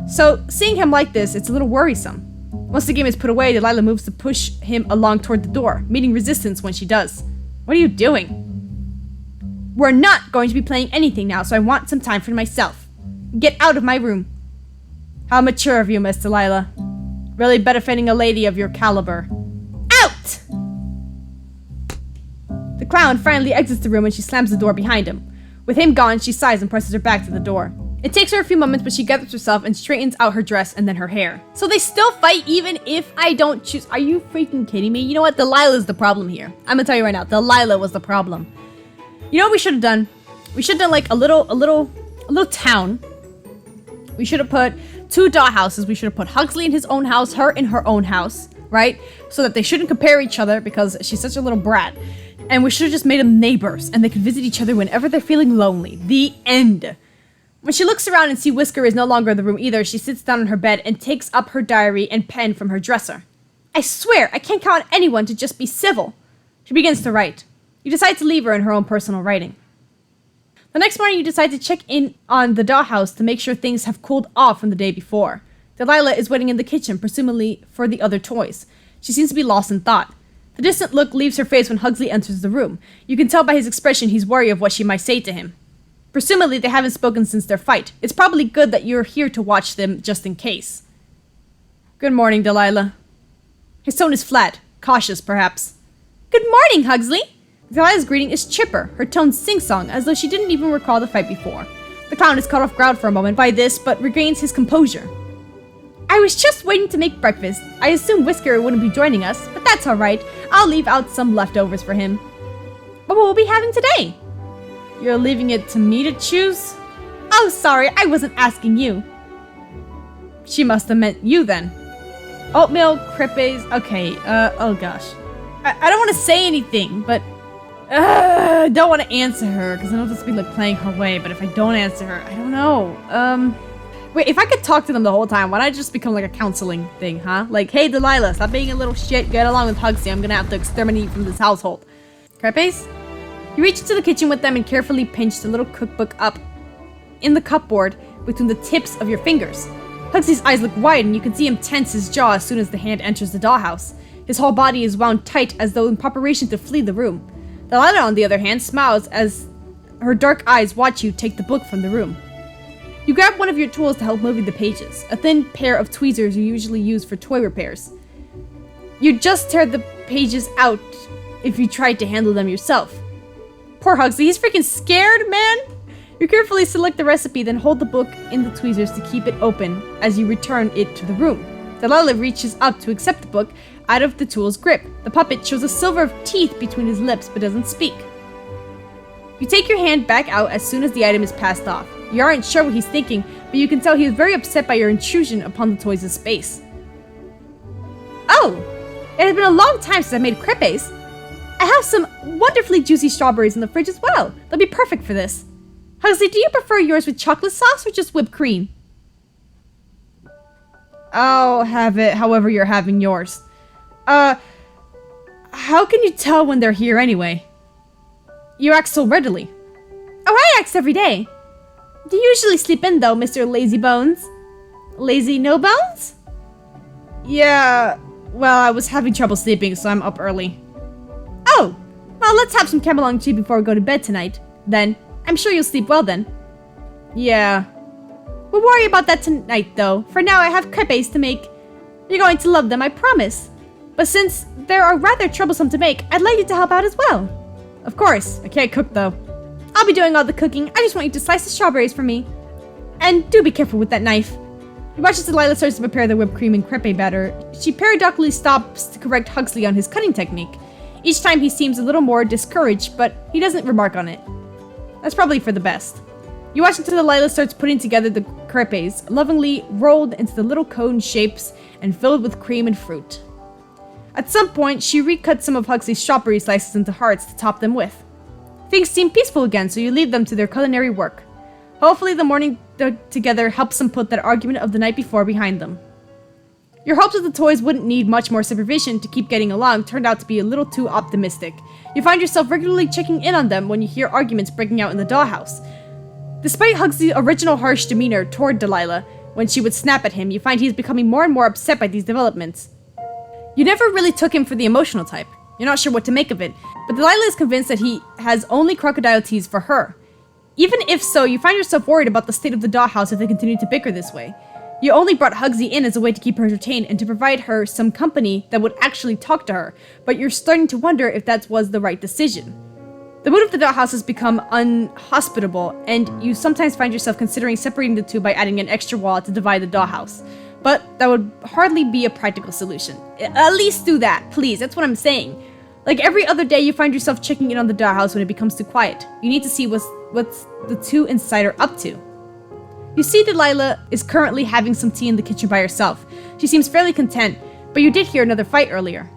So, seeing him like this, it's a little worrisome. Once the game is put away, Delilah moves to push him along toward the door, meeting resistance when she does. What are you doing? We're not going to be playing anything now, so I want some time for myself. Get out of my room. How mature of you, Miss Delilah. Really benefiting a lady of your caliber. Out! clown finally exits the room and she slams the door behind him. With him gone, she sighs and presses her back to the door. It takes her a few moments, but she gathers herself and straightens out her dress and then her hair. So they still fight even if I don't choose. Are you freaking kidding me? You know what? Delilah's the problem here. I'm gonna tell you right now. Delilah was the problem. You know what we should have done? We should have done like a little town. We should have put 2 dollhouses. We should have put Huxley in his own house, her in her own house, right? So that they shouldn't compare each other because she's such a little brat. And we should have just made them neighbors and they could visit each other whenever they're feeling lonely. The end. When she looks around and sees Whisker is no longer in the room either, she sits down on her bed and takes up her diary and pen from her dresser. I swear, I can't count on anyone to just be civil. She begins to write. You decide to leave her in her own personal writing. The next morning, you decide to check in on the dollhouse to make sure things have cooled off from the day before. Delilah is waiting in the kitchen, presumably for the other toys. She seems to be lost in thought. The distant look leaves her face when Huxley enters the room. You can tell by his expression he's worried of what she might say to him. Presumably, they haven't spoken since their fight. It's probably good that you're here to watch them just in case. Good morning, Delilah. His tone is flat, cautious perhaps. Good morning, Huxley. Delilah's greeting is chipper, her tone sing-song, as though she didn't even recall the fight before. The clown is caught off guard for a moment by this, but regains his composure. I was just waiting to make breakfast. I assumed Whisker wouldn't be joining us, but that's alright. I'll leave out some leftovers for him. What will we be having today? You're leaving it to me to choose? Oh, sorry, I wasn't asking you. She must have meant you then. Oatmeal, crepes, okay, oh gosh. I don't want to say anything, but I don't want to answer her, because I know this will be like playing her way, but if I don't answer her, I don't know. Wait, if I could talk to them the whole time, why not just become like a counseling thing, huh? Like, hey, Delilah, stop being a little shit, get along with Huxley, I'm gonna have to exterminate you from this household. Crepes? You reach into the kitchen with them and carefully pinch the little cookbook up in the cupboard between the tips of your fingers. Huxley's eyes look wide and you can see him tense his jaw as soon as the hand enters the dollhouse. His whole body is wound tight as though in preparation to flee the room. Delilah, on the other hand, smiles as her dark eyes watch you take the book from the room. You grab one of your tools to help moving the pages, a thin pair of tweezers you usually use for toy repairs. You'd just tear the pages out if you tried to handle them yourself. Poor Huxley, he's freaking scared, man! You carefully select the recipe, then hold the book in the tweezers to keep it open as you return it to the room. Delilah reaches up to accept the book out of the tool's grip. The puppet shows a silver of teeth between his lips but doesn't speak. You take your hand back out as soon as the item is passed off. You aren't sure what he's thinking, but you can tell he is very upset by your intrusion upon the toys' space. Oh! It has been a long time since I made crepes. I have some wonderfully juicy strawberries in the fridge as well. They'll be perfect for this. Huxley, do you prefer yours with chocolate sauce or just whipped cream? I'll have it however you're having yours. How can you tell when they're here anyway? You act so readily. Oh, I act every day. Do you usually sleep in though, Mr. Lazy Bones? Lazy No Bones? Yeah, well, I was having trouble sleeping, so I'm up early. Oh, well, let's have some chamomile tea before we go to bed tonight. Then, I'm sure you'll sleep well then. Yeah. We'll worry about that tonight, though. For now, I have crepes to make. You're going to love them, I promise. But since they are rather troublesome to make, I'd like you to help out as well. Of course. I can't cook, though. I'll be doing all the cooking. I just want you to slice the strawberries for me. And do be careful with that knife. You watch as Delilah starts to prepare the whipped cream and crepe batter. She paradoxically stops to correct Huxley on his cutting technique. Each time he seems a little more discouraged, but he doesn't remark on it. That's probably for the best. You watch until Delilah starts putting together the crepes, lovingly rolled into the little cone shapes and filled with cream and fruit. At some point, she recuts some of Huxley's strawberry slices into hearts to top them with. Things seem peaceful again, so you leave them to their culinary work. Hopefully the morning together helps them put that argument of the night before behind them. Your hopes that the toys wouldn't need much more supervision to keep getting along turned out to be a little too optimistic. You find yourself regularly checking in on them when you hear arguments breaking out in the dollhouse. Despite Huxley's original harsh demeanor toward Delilah, when she would snap at him, you find he is becoming more and more upset by these developments. You never really took him for the emotional type. You're not sure what to make of it, but Delilah is convinced that he has only crocodile tears for her. Even if so, you find yourself worried about the state of the dollhouse if they continue to bicker this way. You only brought Huxley in as a way to keep her entertained and to provide her some company that would actually talk to her, but you're starting to wonder if that was the right decision. The mood of the dollhouse has become unhospitable, and you sometimes find yourself considering separating the two by adding an extra wall to divide the dollhouse. But that would hardly be a practical solution. At least do that, please. That's what I'm saying. Like every other day, you find yourself checking in on the dollhouse when it becomes too quiet. You need to see what's the two inside are up to. You see Delilah is currently having some tea in the kitchen by herself. She seems fairly content, but you did hear another fight earlier.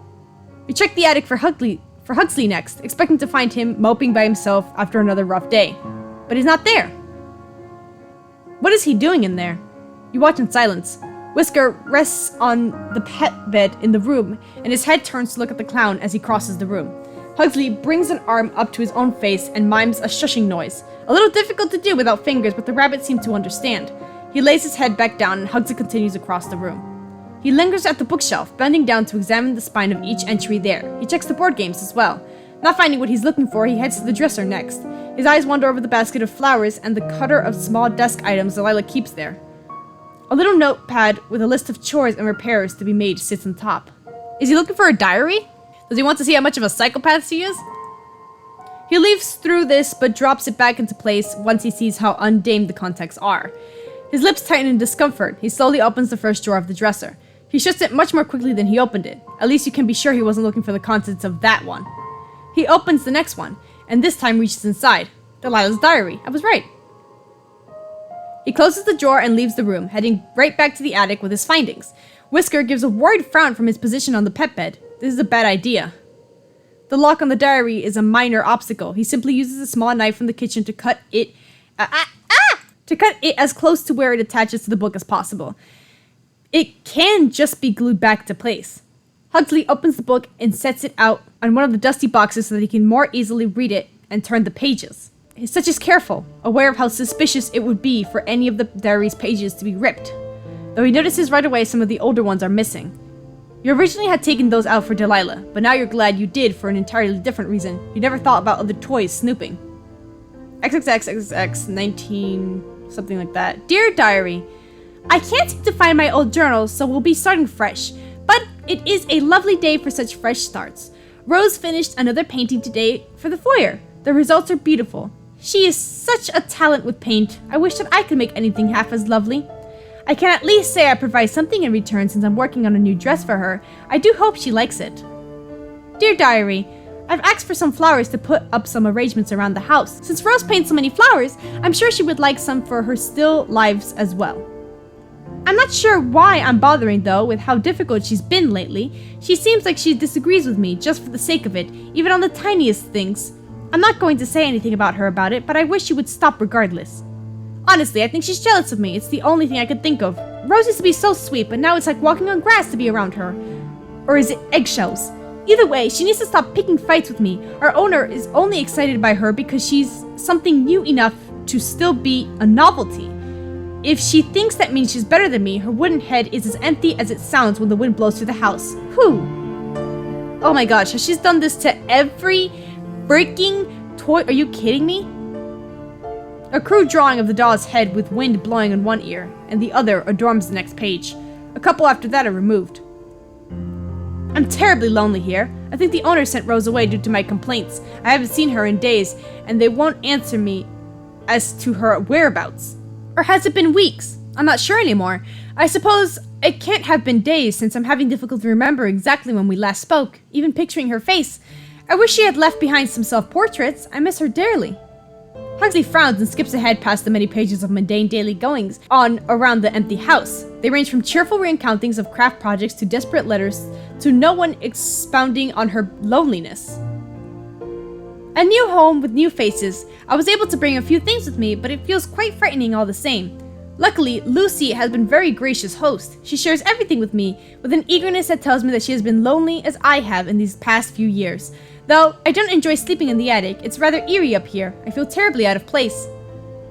You check the attic for Huxley next, expecting to find him moping by himself after another rough day. But he's not there. What is he doing in there? You watch in silence. Whisker rests on the pet bed in the room, and his head turns to look at the clown as he crosses the room. Huxley brings an arm up to his own face and mimes a shushing noise. A little difficult to do without fingers, but the rabbit seemed to understand. He lays his head back down and Huxley continues across the room. He lingers at the bookshelf, bending down to examine the spine of each entry there. He checks the board games as well. Not finding what he's looking for, he heads to the dresser next. His eyes wander over the basket of flowers and the cutter of small desk items Delilah keeps there. A little notepad with a list of chores and repairs to be made sits on top. Is he looking for a diary? Does he want to see how much of a psychopath she is? He leaves through this, but drops it back into place once he sees how undamed the contents are. His lips tighten in discomfort. He slowly opens the first drawer of the dresser. He shuts it much more quickly than he opened it. At least you can be sure he wasn't looking for the contents of that one. He opens the next one, and this time reaches inside. Delilah's diary. I was right. He closes the drawer and leaves the room, heading right back to the attic with his findings. Whisker gives a worried frown from his position on the pet bed. This is a bad idea. The lock on the diary is a minor obstacle. He simply uses a small knife from the kitchen to cut it as close to where it attaches to the book as possible. It can just be glued back to place. Huxley opens the book and sets it out on one of the dusty boxes so that he can more easily read it and turn the pages. His touch is careful, aware of how suspicious it would be for any of the diary's pages to be ripped. Though he notices right away some of the older ones are missing. You originally had taken those out for Delilah, but now you're glad you did for an entirely different reason. You never thought about other toys snooping. XXX 19... something like that. Dear Diary, I can't seem to find my old journals, so we'll be starting fresh. But it is a lovely day for such fresh starts. Rose finished another painting today for the foyer. The results are beautiful. She is such a talent with paint. I wish that I could make anything half as lovely. I can at least say I provide something in return since I'm working on a new dress for her. I do hope she likes it. Dear Diary, I've asked for some flowers to put up some arrangements around the house. Since Rose paints so many flowers, I'm sure she would like some for her still lives as well. I'm not sure why I'm bothering though with how difficult she's been lately. She seems like she disagrees with me just for the sake of it, even on the tiniest things. I'm not going to say anything about her about it, but I wish she would stop regardless. Honestly, I think she's jealous of me. It's the only thing I could think of. Rose used to be so sweet, but now it's like walking on grass to be around her. Or is it eggshells? Either way, she needs to stop picking fights with me. Our owner is only excited by her because she's something new enough to still be a novelty. If she thinks that means she's better than me, her wooden head is as empty as it sounds when the wind blows through the house. Whew. Oh my gosh, she's done this to every freaking toy. Are you kidding me? A crude drawing of the doll's head with wind blowing on one ear, and the other adorns the next page. A couple after that are removed. I'm terribly lonely here. I think the owner sent Rose away due to my complaints. I haven't seen her in days, and they won't answer me as to her whereabouts. Or has it been weeks? I'm not sure anymore. I suppose it can't have been days since I'm having difficulty remembering exactly when we last spoke, even picturing her face. I wish she had left behind some self-portraits. I miss her dearly. Huxley frowns and skips ahead past the many pages of mundane daily goings on around the empty house. They range from cheerful recountings of craft projects to desperate letters to no one expounding on her loneliness. A new home with new faces. I was able to bring a few things with me, but it feels quite frightening all the same. Luckily, Lucy has been a very gracious host. She shares everything with me, with an eagerness that tells me that she has been lonely as I have in these past few years. Though I don't enjoy sleeping in the attic, it's rather eerie up here. I feel terribly out of place.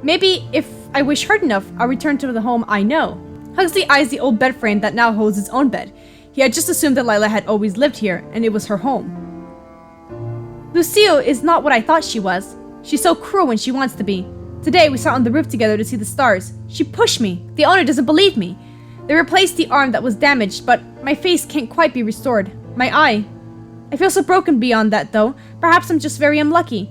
Maybe, if I wish hard enough, I'll return to the home I know. Huxley eyes the old bed frame that now holds his own bed. He had just assumed that Lila had always lived here, and it was her home. Lucille is not what I thought she was. She's so cruel when she wants to be. Today, we sat on the roof together to see the stars. She pushed me. The owner doesn't believe me. They replaced the arm that was damaged, but my face can't quite be restored. My eye. I feel so broken beyond that, though. Perhaps I'm just very unlucky.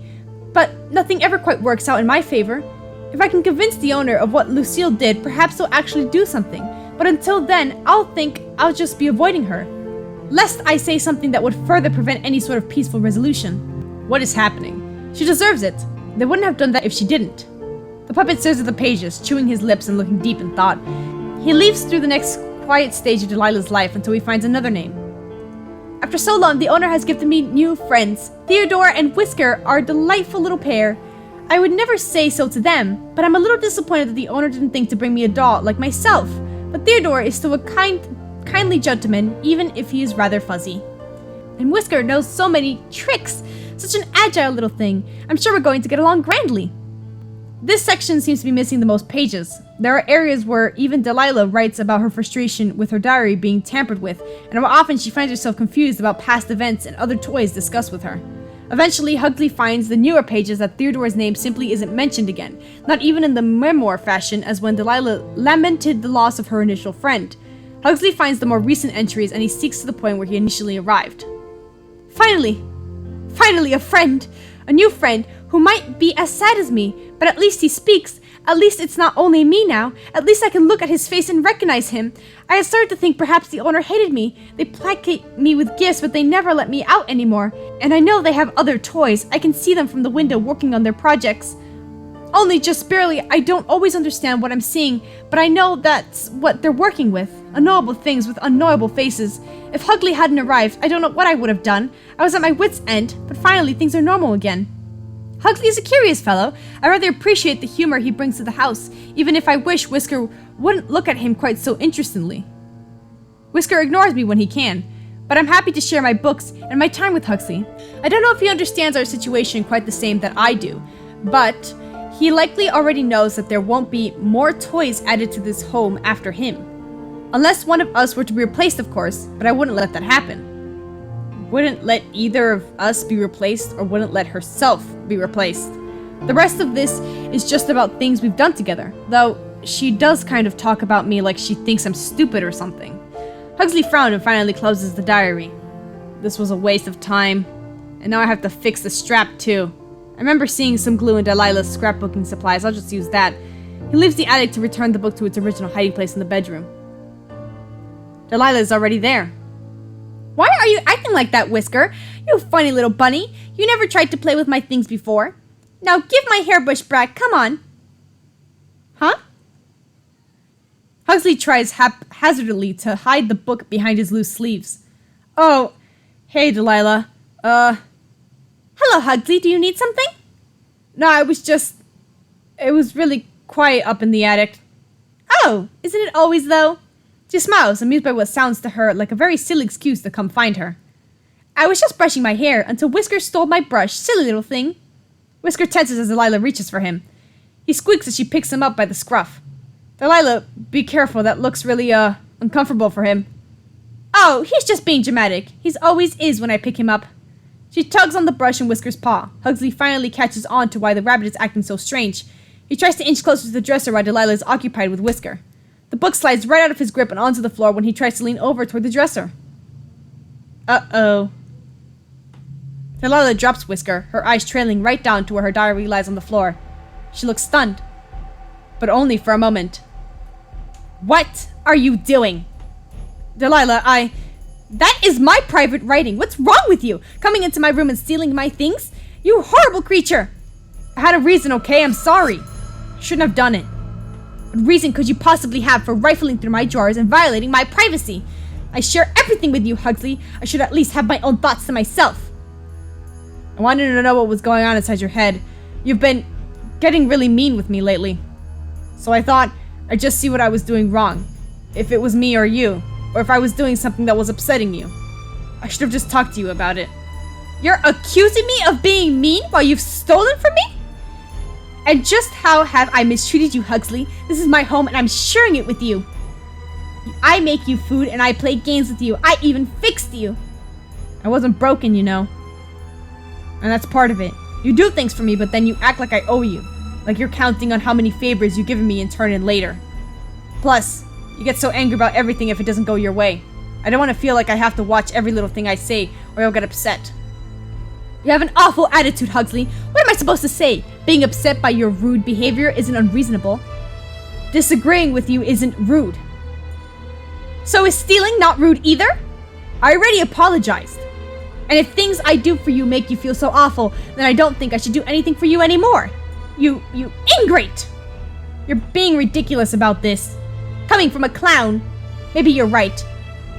But nothing ever quite works out in my favor. If I can convince the owner of what Lucille did, perhaps they'll actually do something. But until then, I'll think I'll just be avoiding her, lest I say something that would further prevent any sort of peaceful resolution. What is happening? She deserves it. They wouldn't have done that if she didn't. The puppet stares at the pages, chewing his lips and looking deep in thought. He leaves through the next quiet stage of Delilah's life until he finds another name. After so long, the owner has gifted me new friends. Theodore and Whisker are a delightful little pair. I would never say so to them, but I'm a little disappointed that the owner didn't think to bring me a doll like myself. But Theodore is still a kindly gentleman, even if he is rather fuzzy. And Whisker knows so many tricks. Such an agile little thing. I'm sure we're going to get along grandly. This section seems to be missing the most pages. There are areas where even Delilah writes about her frustration with her diary being tampered with, and how often she finds herself confused about past events and other toys discussed with her. Eventually, Huxley finds the newer pages that Theodore's name simply isn't mentioned again, not even in the memoir fashion as when Delilah lamented the loss of her initial friend. Huxley finds the more recent entries and he seeks to the point where he initially arrived. Finally a friend! A new friend who might be as sad as me, but at least he speaks. At least it's not only me now. At least I can look at his face and recognize him. I had started to think perhaps the owner hated me. They placate me with gifts, but they never let me out anymore. And I know they have other toys. I can see them from the window working on their projects. Only just barely. I don't always understand what I'm seeing, but I know that's what they're working with. Unknowable things with unknowable faces. If Huxley hadn't arrived, I don't know what I would have done. I was at my wit's end, but finally things are normal again. Huxley is a curious fellow. I rather appreciate the humor he brings to the house, even if I wish Whisker wouldn't look at him quite so interestedly. Whisker ignores me when he can, but I'm happy to share my books and my time with Huxley. I don't know if he understands our situation quite the same that I do, but he likely already knows that there won't be more toys added to this home after him. Unless one of us were to be replaced, of course, but I wouldn't let that happen. Wouldn't let either of us be replaced or wouldn't let herself be replaced. The rest of this is just about things we've done together, though she does kind of talk about me like she thinks I'm stupid or something. Huxley frowned and finally closes the diary. This was a waste of time, and now I have to fix the strap too. I remember seeing some glue in Delilah's scrapbooking supplies. I'll just use that. He leaves the attic to return the book to its original hiding place in the bedroom. Delilah is already there. Why are you acting like that, Whisker? You funny little bunny. You never tried to play with my things before. Now give my hairbrush back, come on. Huh? Huxley tries haphazardly to hide the book behind his loose sleeves. Oh, hey Delilah. Hello, Huxley, do you need something? No, it was really quiet up in the attic. Oh, isn't it always though? She smiles, amused by what sounds to her like a very silly excuse to come find her. I was just brushing my hair until Whisker stole my brush, silly little thing. Whisker tenses as Delilah reaches for him. He squeaks as she picks him up by the scruff. Delilah, be careful, that looks really, uncomfortable for him. Oh, he's just being dramatic. He always is when I pick him up. She tugs on the brush in Whisker's paw. Huxley finally catches on to why the rabbit is acting so strange. He tries to inch closer to the dresser while Delilah is occupied with Whisker. The book slides right out of his grip and onto the floor when he tries to lean over toward the dresser. Uh-oh. Delilah drops Whisker, her eyes trailing right down to where her diary lies on the floor. She looks stunned, but only for a moment. What are you doing? Delilah, that is my private writing. What's wrong with you? Coming into my room and stealing my things? You horrible creature! I had a reason, okay? I'm sorry. Shouldn't have done it. What reason could you possibly have for rifling through my drawers and violating my privacy? I share everything with you, Huxley. I should at least have my own thoughts to myself. I wanted to know what was going on inside your head. You've been getting really mean with me lately. So I thought I'd just see what I was doing wrong. If it was me or you, or if I was doing something that was upsetting you. I should have just talked to you about it. You're accusing me of being mean while you've stolen from me? And just how have I mistreated you, Huxley? This is my home and I'm sharing it with you. I make you food and I play games with you. I even fixed you. I wasn't broken, you know. And that's part of it. You do things for me, but then you act like I owe you. Like you're counting on how many favors you've given me and turn in later. Plus, you get so angry about everything if it doesn't go your way. I don't want to feel like I have to watch every little thing I say or you'll get upset. You have an awful attitude, Huxley. What am I supposed to say? Being upset by your rude behavior isn't unreasonable. Disagreeing with you isn't rude. So is stealing not rude either? I already apologized. And if things I do for you make you feel so awful, then I don't think I should do anything for you anymore. You ingrate! You're being ridiculous about this. Coming from a clown. Maybe you're right.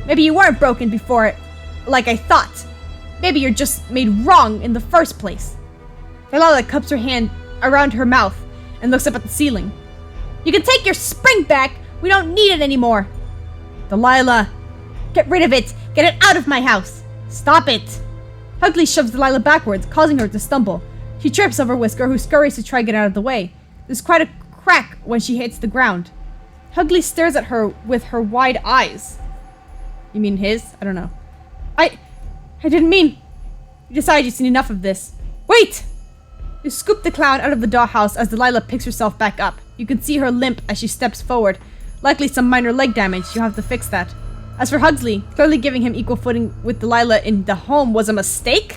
Maybe you weren't broken before, like I thought. Maybe you're just made wrong in the first place. Delilah cups her hand around her mouth and looks up at the ceiling. You can take your spring back. We don't need it anymore. Delilah, get rid of it. Get it out of my house. Stop it. Huxley shoves Delilah backwards, causing her to stumble. She trips over Whisker, who scurries to try to get out of the way. There's quite a crack when she hits the ground. Huxley stares at her with her wide eyes. You mean his? I don't know. I didn't mean... You decide you've seen enough of this. Wait! You scoop the clown out of the dollhouse as Delilah picks herself back up. You can see her limp as she steps forward. Likely some minor leg damage. You'll have to fix that. As for Huxley, clearly giving him equal footing with Delilah in the home was a mistake?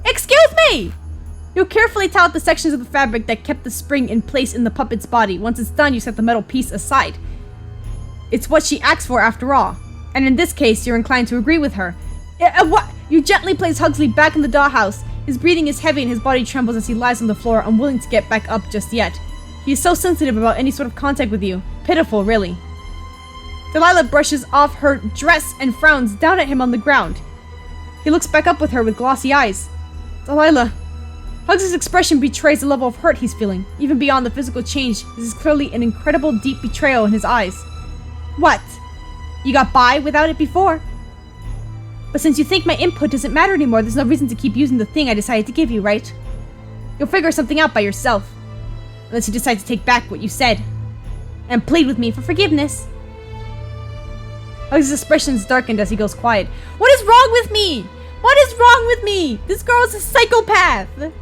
Excuse me! You carefully tie out the sections of the fabric that kept the spring in place in the puppet's body. Once it's done, you set the metal piece aside. It's what she asked for after all. And in this case, you're inclined to agree with her. What? You gently place Huxley back in the dollhouse. His breathing is heavy and his body trembles as he lies on the floor, unwilling to get back up just yet. He is so sensitive about any sort of contact with you. Pitiful, really. Delilah brushes off her dress and frowns down at him on the ground. He looks back up with her with glossy eyes. Delilah. Huxley's expression betrays the level of hurt he's feeling. Even beyond the physical change, this is clearly an incredible deep betrayal in his eyes. What? You got by without it before. But since you think my input doesn't matter anymore, there's no reason to keep using the thing I decided to give you, right? You'll figure something out by yourself. Unless you decide to take back what you said. And plead with me for forgiveness. Huxley's expressions darkened as he goes quiet. What is wrong with me? What is wrong with me? This girl is a psychopath. The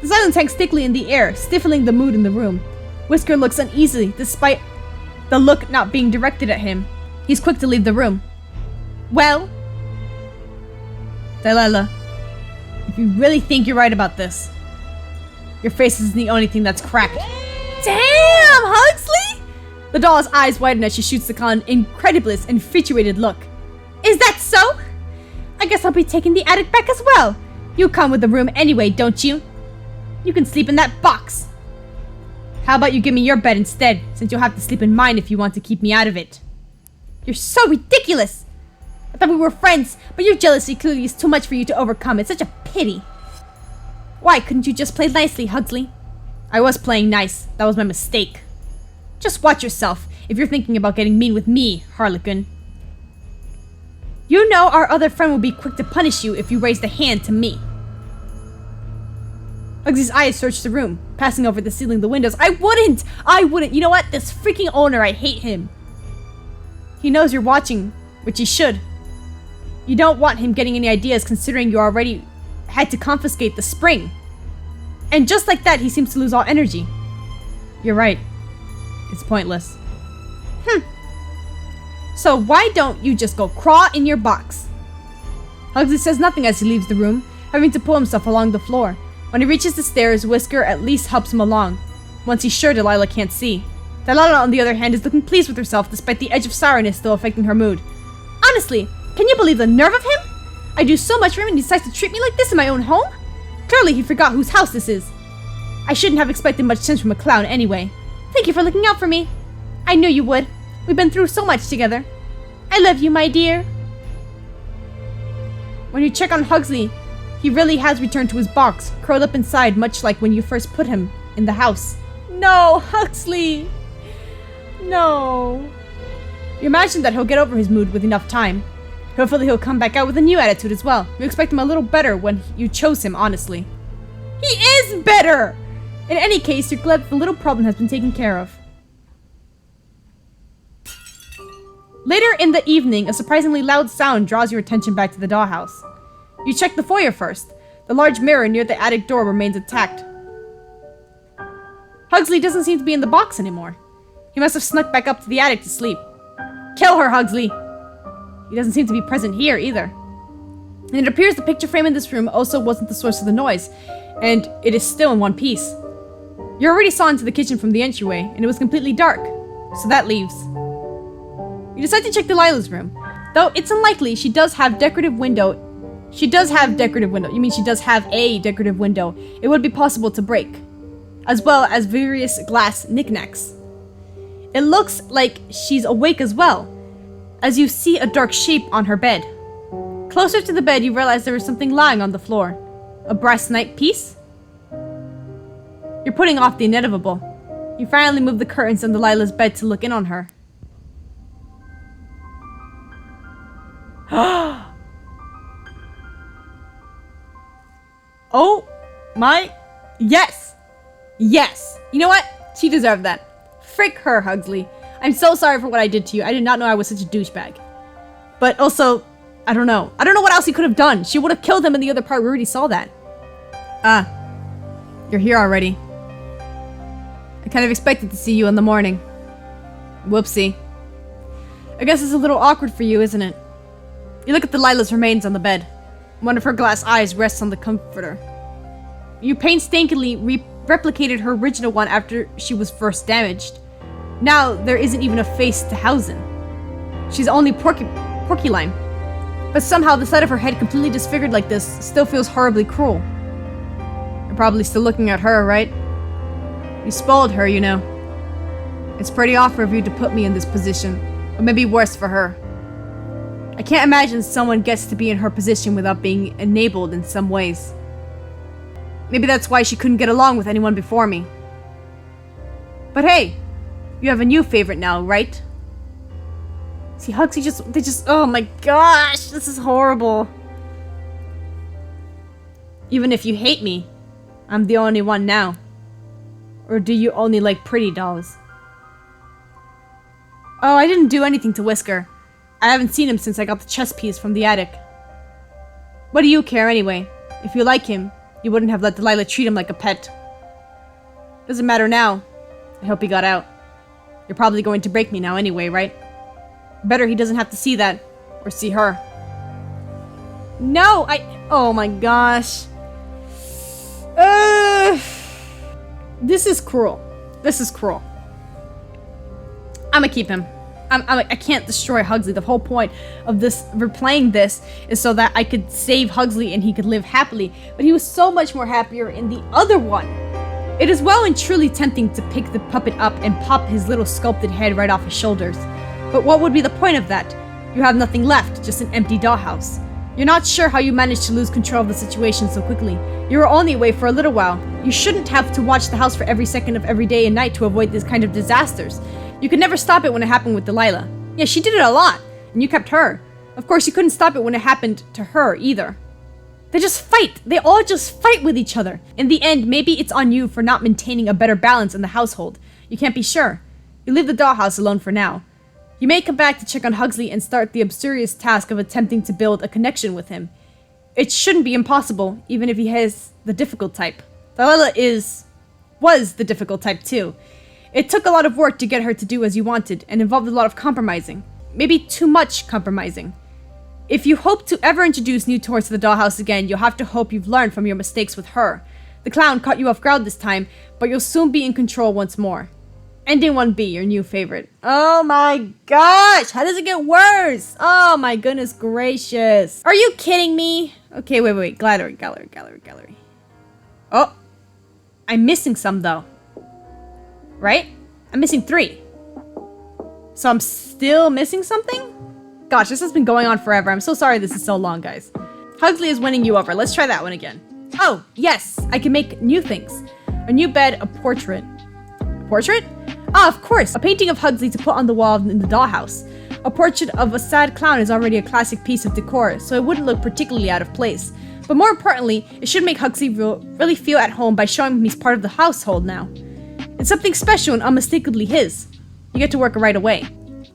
silence hangs thickly in the air, stifling the mood in the room. Whisker looks uneasy, despite the look not being directed at him. He's quick to leave the room. Well? Delilah, if you really think you're right about this, your face isn't the only thing that's cracked. Damn, Huxley! The doll's eyes widen as she shoots the con incredulous, infatuated look. Is that so? I guess I'll be taking the attic back as well. You come with the room anyway, don't you? You can sleep in that box. How about you give me your bed instead, since you'll have to sleep in mine if you want to keep me out of it. You're so ridiculous! I thought we were friends, but your jealousy clearly is too much for you to overcome. It's such a pity. Why couldn't you just play nicely, Huxley? I was playing nice. That was my mistake. Just watch yourself if you're thinking about getting mean with me, Harlequin. You know our other friend will be quick to punish you if you raised a hand to me. Huxley's eyes search the room, passing over the ceiling, the windows. I wouldn't! You know what? This freaking owner, I hate him. He knows you're watching, which he should. You don't want him getting any ideas considering you already had to confiscate the spring. And just like that, he seems to lose all energy. You're right. It's pointless. So why don't you just go crawl in your box? Huxley says nothing as he leaves the room, having to pull himself along the floor. When he reaches the stairs, Whisker at least helps him along, once he's sure Delilah can't see. Delilah, on the other hand, is looking pleased with herself despite the edge of sourness still affecting her mood. Honestly, can you believe the nerve of him? I do so much for him and he decides to treat me like this in my own home? Clearly he forgot whose house this is. I shouldn't have expected much sense from a clown anyway. Thank you for looking out for me. I knew you would. We've been through so much together. I love you, my dear. When you check on Huxley, he really has returned to his box, curled up inside, much like when you first put him in the house. No, Huxley! No. You imagine that he'll get over his mood with enough time. Hopefully he'll come back out with a new attitude as well. You expect him a little better when you chose him, honestly. He is better! In any case, you're glad that the little problem has been taken care of. Later in the evening, a surprisingly loud sound draws your attention back to the dollhouse. You check the foyer first. The large mirror near the attic door remains intact. Huxley doesn't seem to be in the box anymore. He must have snuck back up to the attic to sleep. Kill her, Huxley! He doesn't seem to be present here either. And it appears the picture frame in this room also wasn't the source of the noise, and it is still in one piece. You already saw into the kitchen from the entryway, and it was completely dark, so that leaves. You decide to check Delilah's room. Though it's unlikely, she does have decorative window. You mean she does have a decorative window. It would be possible to break, as well as various glass knickknacks. It looks like she's awake as well, as you see a dark shape on her bed. Closer to the bed, you realize there is something lying on the floor. A brass knight piece? You're putting off the inevitable. You finally move the curtains on Delilah's bed to look in on her. Oh my... Yes! Yes! You know what? She deserved that. Frick her, Huxley. I'm so sorry for what I did to you. I did not know I was such a douchebag. But also, I don't know. I don't know what else he could have done. She would have killed him in the other part. We already saw that. You're here already. I kind of expected to see you in the morning. Whoopsie. I guess it's a little awkward for you, isn't it? You look at Delilah's remains on the bed. One of her glass eyes rests on the comforter. You painstakingly replicated her original one after she was first damaged. Now, there isn't even a face to house in. She's only porcupine. But somehow the sight of her head completely disfigured like this still feels horribly cruel. You're probably still looking at her, right? You spoiled her, you know. It's pretty awful of you to put me in this position, or maybe worse for her. I can't imagine someone gets to be in her position without being enabled in some ways. Maybe that's why she couldn't get along with anyone before me. But hey, you have a new favorite now, right? See, Huxley oh my gosh, this is horrible. Even if you hate me, I'm the only one now. Or do you only like pretty dolls? Oh, I didn't do anything to Whisker. I haven't seen him since I got the chess piece from the attic. What do you care anyway? If you like him, you wouldn't have let Delilah treat him like a pet. Doesn't matter now. I hope he got out. You're probably going to break me now anyway, right? Better he doesn't have to see that. Or see her. No, oh my gosh. This is cruel. This is cruel. I'ma keep him. I can't destroy Huxley. The whole point of this, replaying this, is so that I could save Huxley and he could live happily. But he was so much more happier in the other one. It is well and truly tempting to pick the puppet up and pop his little sculpted head right off his shoulders. But what would be the point of that? You have nothing left, just an empty dollhouse. You're not sure how you managed to lose control of the situation so quickly. You were only away for a little while. You shouldn't have to watch the house for every second of every day and night to avoid this kind of disasters. You could never stop it when it happened with Delilah. Yeah, she did it a lot, and you kept her. Of course, you couldn't stop it when it happened to her, either. They just fight. They all just fight with each other. In the end, maybe it's on you for not maintaining a better balance in the household. You can't be sure. You leave the dollhouse alone for now. You may come back to check on Huxley and start the absurious task of attempting to build a connection with him. It shouldn't be impossible, even if he has the difficult type. Delilah was the difficult type, too. It took a lot of work to get her to do as you wanted, and involved a lot of compromising. Maybe too much compromising. If you hope to ever introduce new toys to the dollhouse again, you'll have to hope you've learned from your mistakes with her. The clown caught you off guard this time, but you'll soon be in control once more. Ending 1B, your new favorite. Oh my gosh! How does it get worse? Oh my goodness gracious. Are you kidding me? Okay, wait. Gallery. Oh! I'm missing some, though. Right? I'm missing 3. So I'm still missing something? Gosh, this has been going on forever. I'm so sorry this is so long, guys. Huxley is winning you over. Let's try that one again. Oh, yes! I can make new things. A new bed, a portrait. A portrait? Ah, of course! A painting of Huxley to put on the wall in the dollhouse. A portrait of a sad clown is already a classic piece of decor, so it wouldn't look particularly out of place. But more importantly, it should make Huxley really feel at home by showing him he's part of the household now. It's something special and unmistakably his. You get to work right away.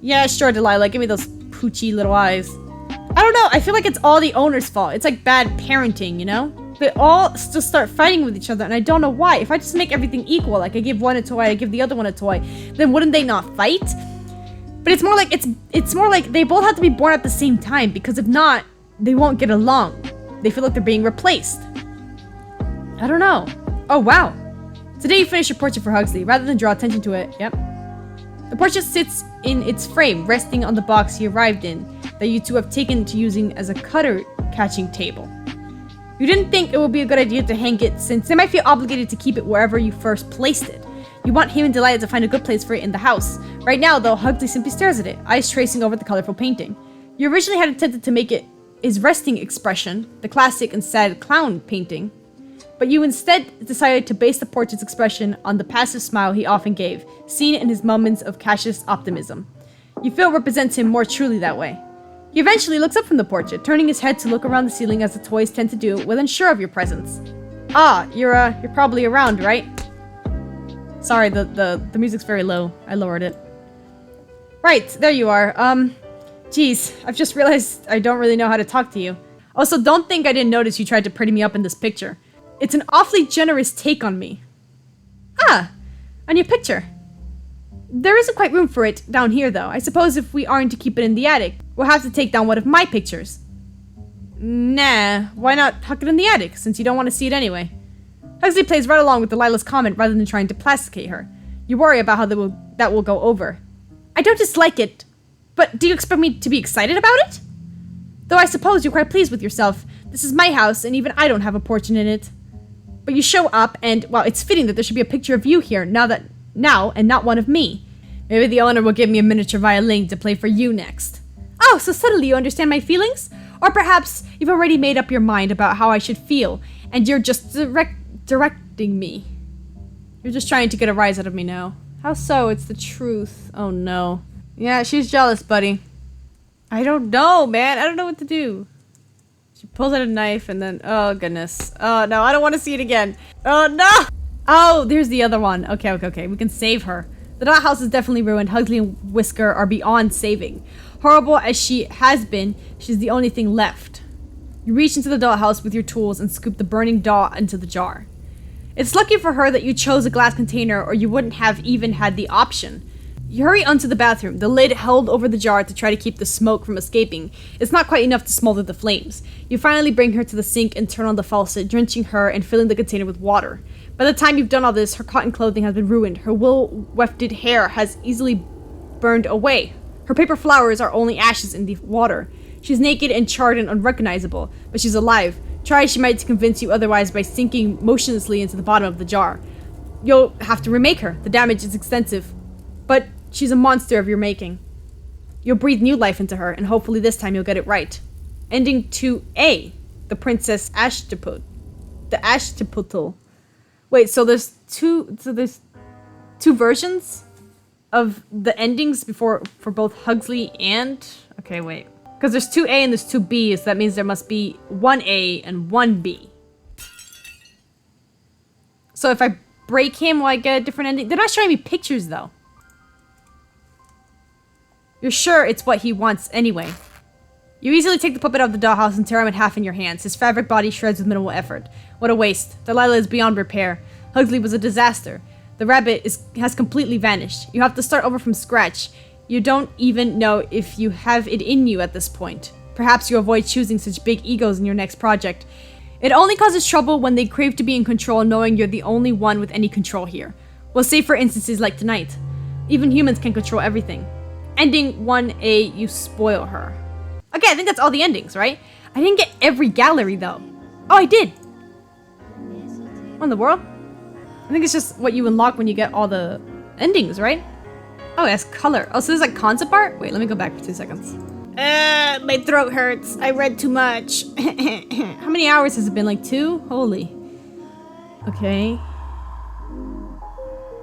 Yeah, sure, Delilah. Give me those poochy little eyes. I don't know. I feel like it's all the owner's fault. It's like bad parenting, you know? They all just start fighting with each other, and I don't know why. If I just make everything equal, like I give one a toy, I give the other one a toy, then wouldn't they not fight? But it's more like they both have to be born at the same time, because if not, they won't get along. They feel like they're being replaced. I don't know. Oh, wow. Today you finished your portrait for Huxley. Rather than draw attention to it, yep. The portrait sits in its frame, resting on the box he arrived in, that you two have taken to using as a cutter-catching table. You didn't think it would be a good idea to hang it, since they might feel obligated to keep it wherever you first placed it. You want him and Delilah to find a good place for it in the house. Right now, though, Huxley simply stares at it, eyes tracing over the colorful painting. You originally had intended to make it his resting expression, the classic and sad clown painting, but you instead decided to base the portrait's expression on the passive smile he often gave, seen in his moments of cautious optimism. You feel it represents him more truly that way. He eventually looks up from the portrait, turning his head to look around the ceiling as the toys tend to do when unsure of your presence. Ah, you're probably around, right? Sorry, the music's very low. I lowered it. Right, there you are. Geez, I've just realized I don't really know how to talk to you. Also, don't think I didn't notice you tried to pretty me up in this picture. It's an awfully generous take on me. Ah, on your picture. There isn't quite room for it down here, though. I suppose if we aren't to keep it in the attic, we'll have to take down one of my pictures. Nah, why not tuck it in the attic, since you don't want to see it anyway? Huxley plays right along with Delilah's comment rather than trying to plasticate her. You worry about how that will go over. I don't dislike it, but do you expect me to be excited about it? Though I suppose you're quite pleased with yourself. This is my house, and even I don't have a portrait in it. But you show up, and, well, it's fitting that there should be a picture of you here now, and not one of me. Maybe the owner will give me a miniature violin to play for you next. Oh, so suddenly you understand my feelings? Or perhaps you've already made up your mind about how I should feel, and you're just directing me. You're just trying to get a rise out of me now. How so? It's the truth. Oh no. Yeah, she's jealous, buddy. I don't know, man. I don't know what to do. She pulls out a knife and then, oh goodness. Oh no, I don't want to see it again. Oh no! Oh, there's the other one. Okay. We can save her. The dollhouse is definitely ruined. Huxley and Whisker are beyond saving. Horrible as she has been, she's the only thing left. You reach into the dollhouse with your tools and scoop the burning doll into the jar. It's lucky for her that you chose a glass container, or you wouldn't have even had the option. You hurry onto the bathroom, the lid held over the jar to try to keep the smoke from escaping. It's not quite enough to smolder the flames. You finally bring her to the sink and turn on the faucet, drenching her and filling the container with water. By the time you've done all this, her cotton clothing has been ruined. Her wool-wefted hair has easily burned away. Her paper flowers are only ashes in the water. She's naked and charred and unrecognizable, but she's alive. Try as she might to convince you otherwise by sinking motionlessly into the bottom of the jar. You'll have to remake her. The damage is extensive. But she's a monster of your making. You'll breathe new life into her, and hopefully this time you'll get it right. Ending to A, the Princess Ashtaput. The Ashtaputl. Wait, so there's two versions of the endings for both Huxley and... Okay, wait. Because there's 2A and there's 2B, so that means there must be 1A and 1B. So if I break him, will I get a different ending? They're not showing me pictures, though. You're sure it's what he wants anyway. You easily take the puppet out of the dollhouse and tear him in half in your hands. His fabric body shreds with minimal effort. What a waste. Delilah is beyond repair. Huxley was a disaster. The rabbit has completely vanished. You have to start over from scratch. You don't even know if you have it in you at this point. Perhaps you avoid choosing such big egos in your next project. It only causes trouble when they crave to be in control, knowing you're the only one with any control here. Well, say for instances like tonight. Even humans can control everything. Ending 1A, you spoil her. Okay, I think that's all the endings, right? I didn't get every gallery, though. Oh, I did! What in the world? I think it's just what you unlock when you get all the endings, right? Oh, it has color. Oh, so this is like concept art? Wait, let me go back for 2 seconds. My throat hurts. I read too much. How many hours has it been? Like 2? Holy. Okay.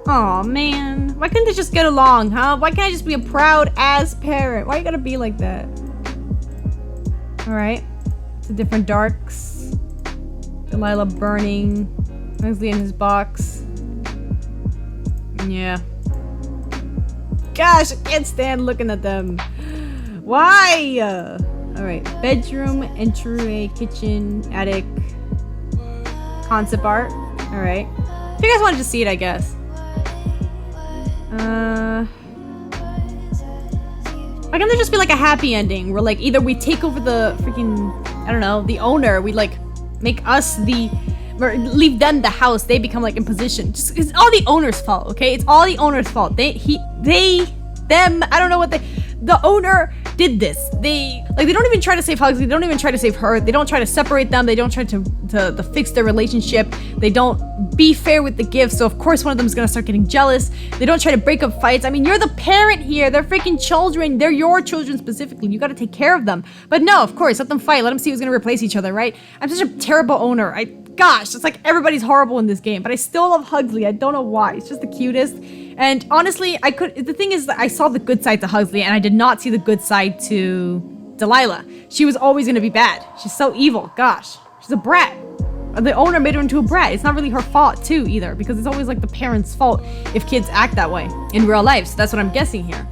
Aw, man. Why couldn't they just get along, huh? Why can't I just be a proud-ass parent? Why you gotta be like that? Alright. It's a different darks. Delilah burning. Huxley in his box. Yeah. Gosh, I can't stand looking at them. Why? Alright. Bedroom, entry, kitchen, attic. Concept art. Alright. If you guys wanted to see it, I guess. Why can't there just be like a happy ending where like either we take over the freaking I don't know, the owner. We like make us or leave them the house. They become like in position. Just, it's all the owner's fault, okay? It's all the owner's fault. Them, I don't know what the owner did this. They don't even try to save Huxley. They don't even try to save her. They don't try to separate them. They don't try to fix their relationship. They don't be fair with the gifts. So of course one of them is gonna start getting jealous. They don't try to break up fights. I mean, you're the parent here. They're freaking children. They're your children specifically. You gotta take care of them. But no, of course, let them fight. Let them see who's gonna replace each other, right? I'm such a terrible owner. Gosh, it's like everybody's horrible in this game, but I still love Huxley. I don't know why. It's just the cutest. And honestly, the thing is that I saw the good side to Huxley and I did not see the good side to Delilah. She was always gonna be bad. She's so evil. Gosh, she's a brat. The owner made her into a brat. It's not really her fault too either, because it's always like the parents' fault if kids act that way in real life. So that's what I'm guessing here.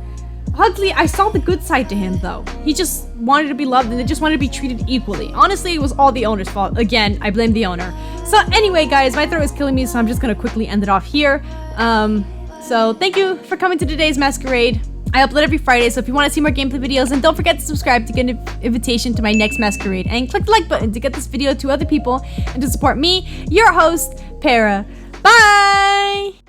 Huxley, I saw the good side to him though. He just wanted to be loved and they just wanted to be treated equally. Honestly, it was all the owner's fault. Again, I blame the owner. So anyway, guys, my throat is killing me, so I'm just gonna quickly end it off here. So thank you for coming to today's Masquerade. I upload every Friday, so if you want to see more gameplay videos, and don't forget to subscribe to get an invitation to my next Masquerade, and click the like button to get this video to other people and to support me, your host, Para. Bye!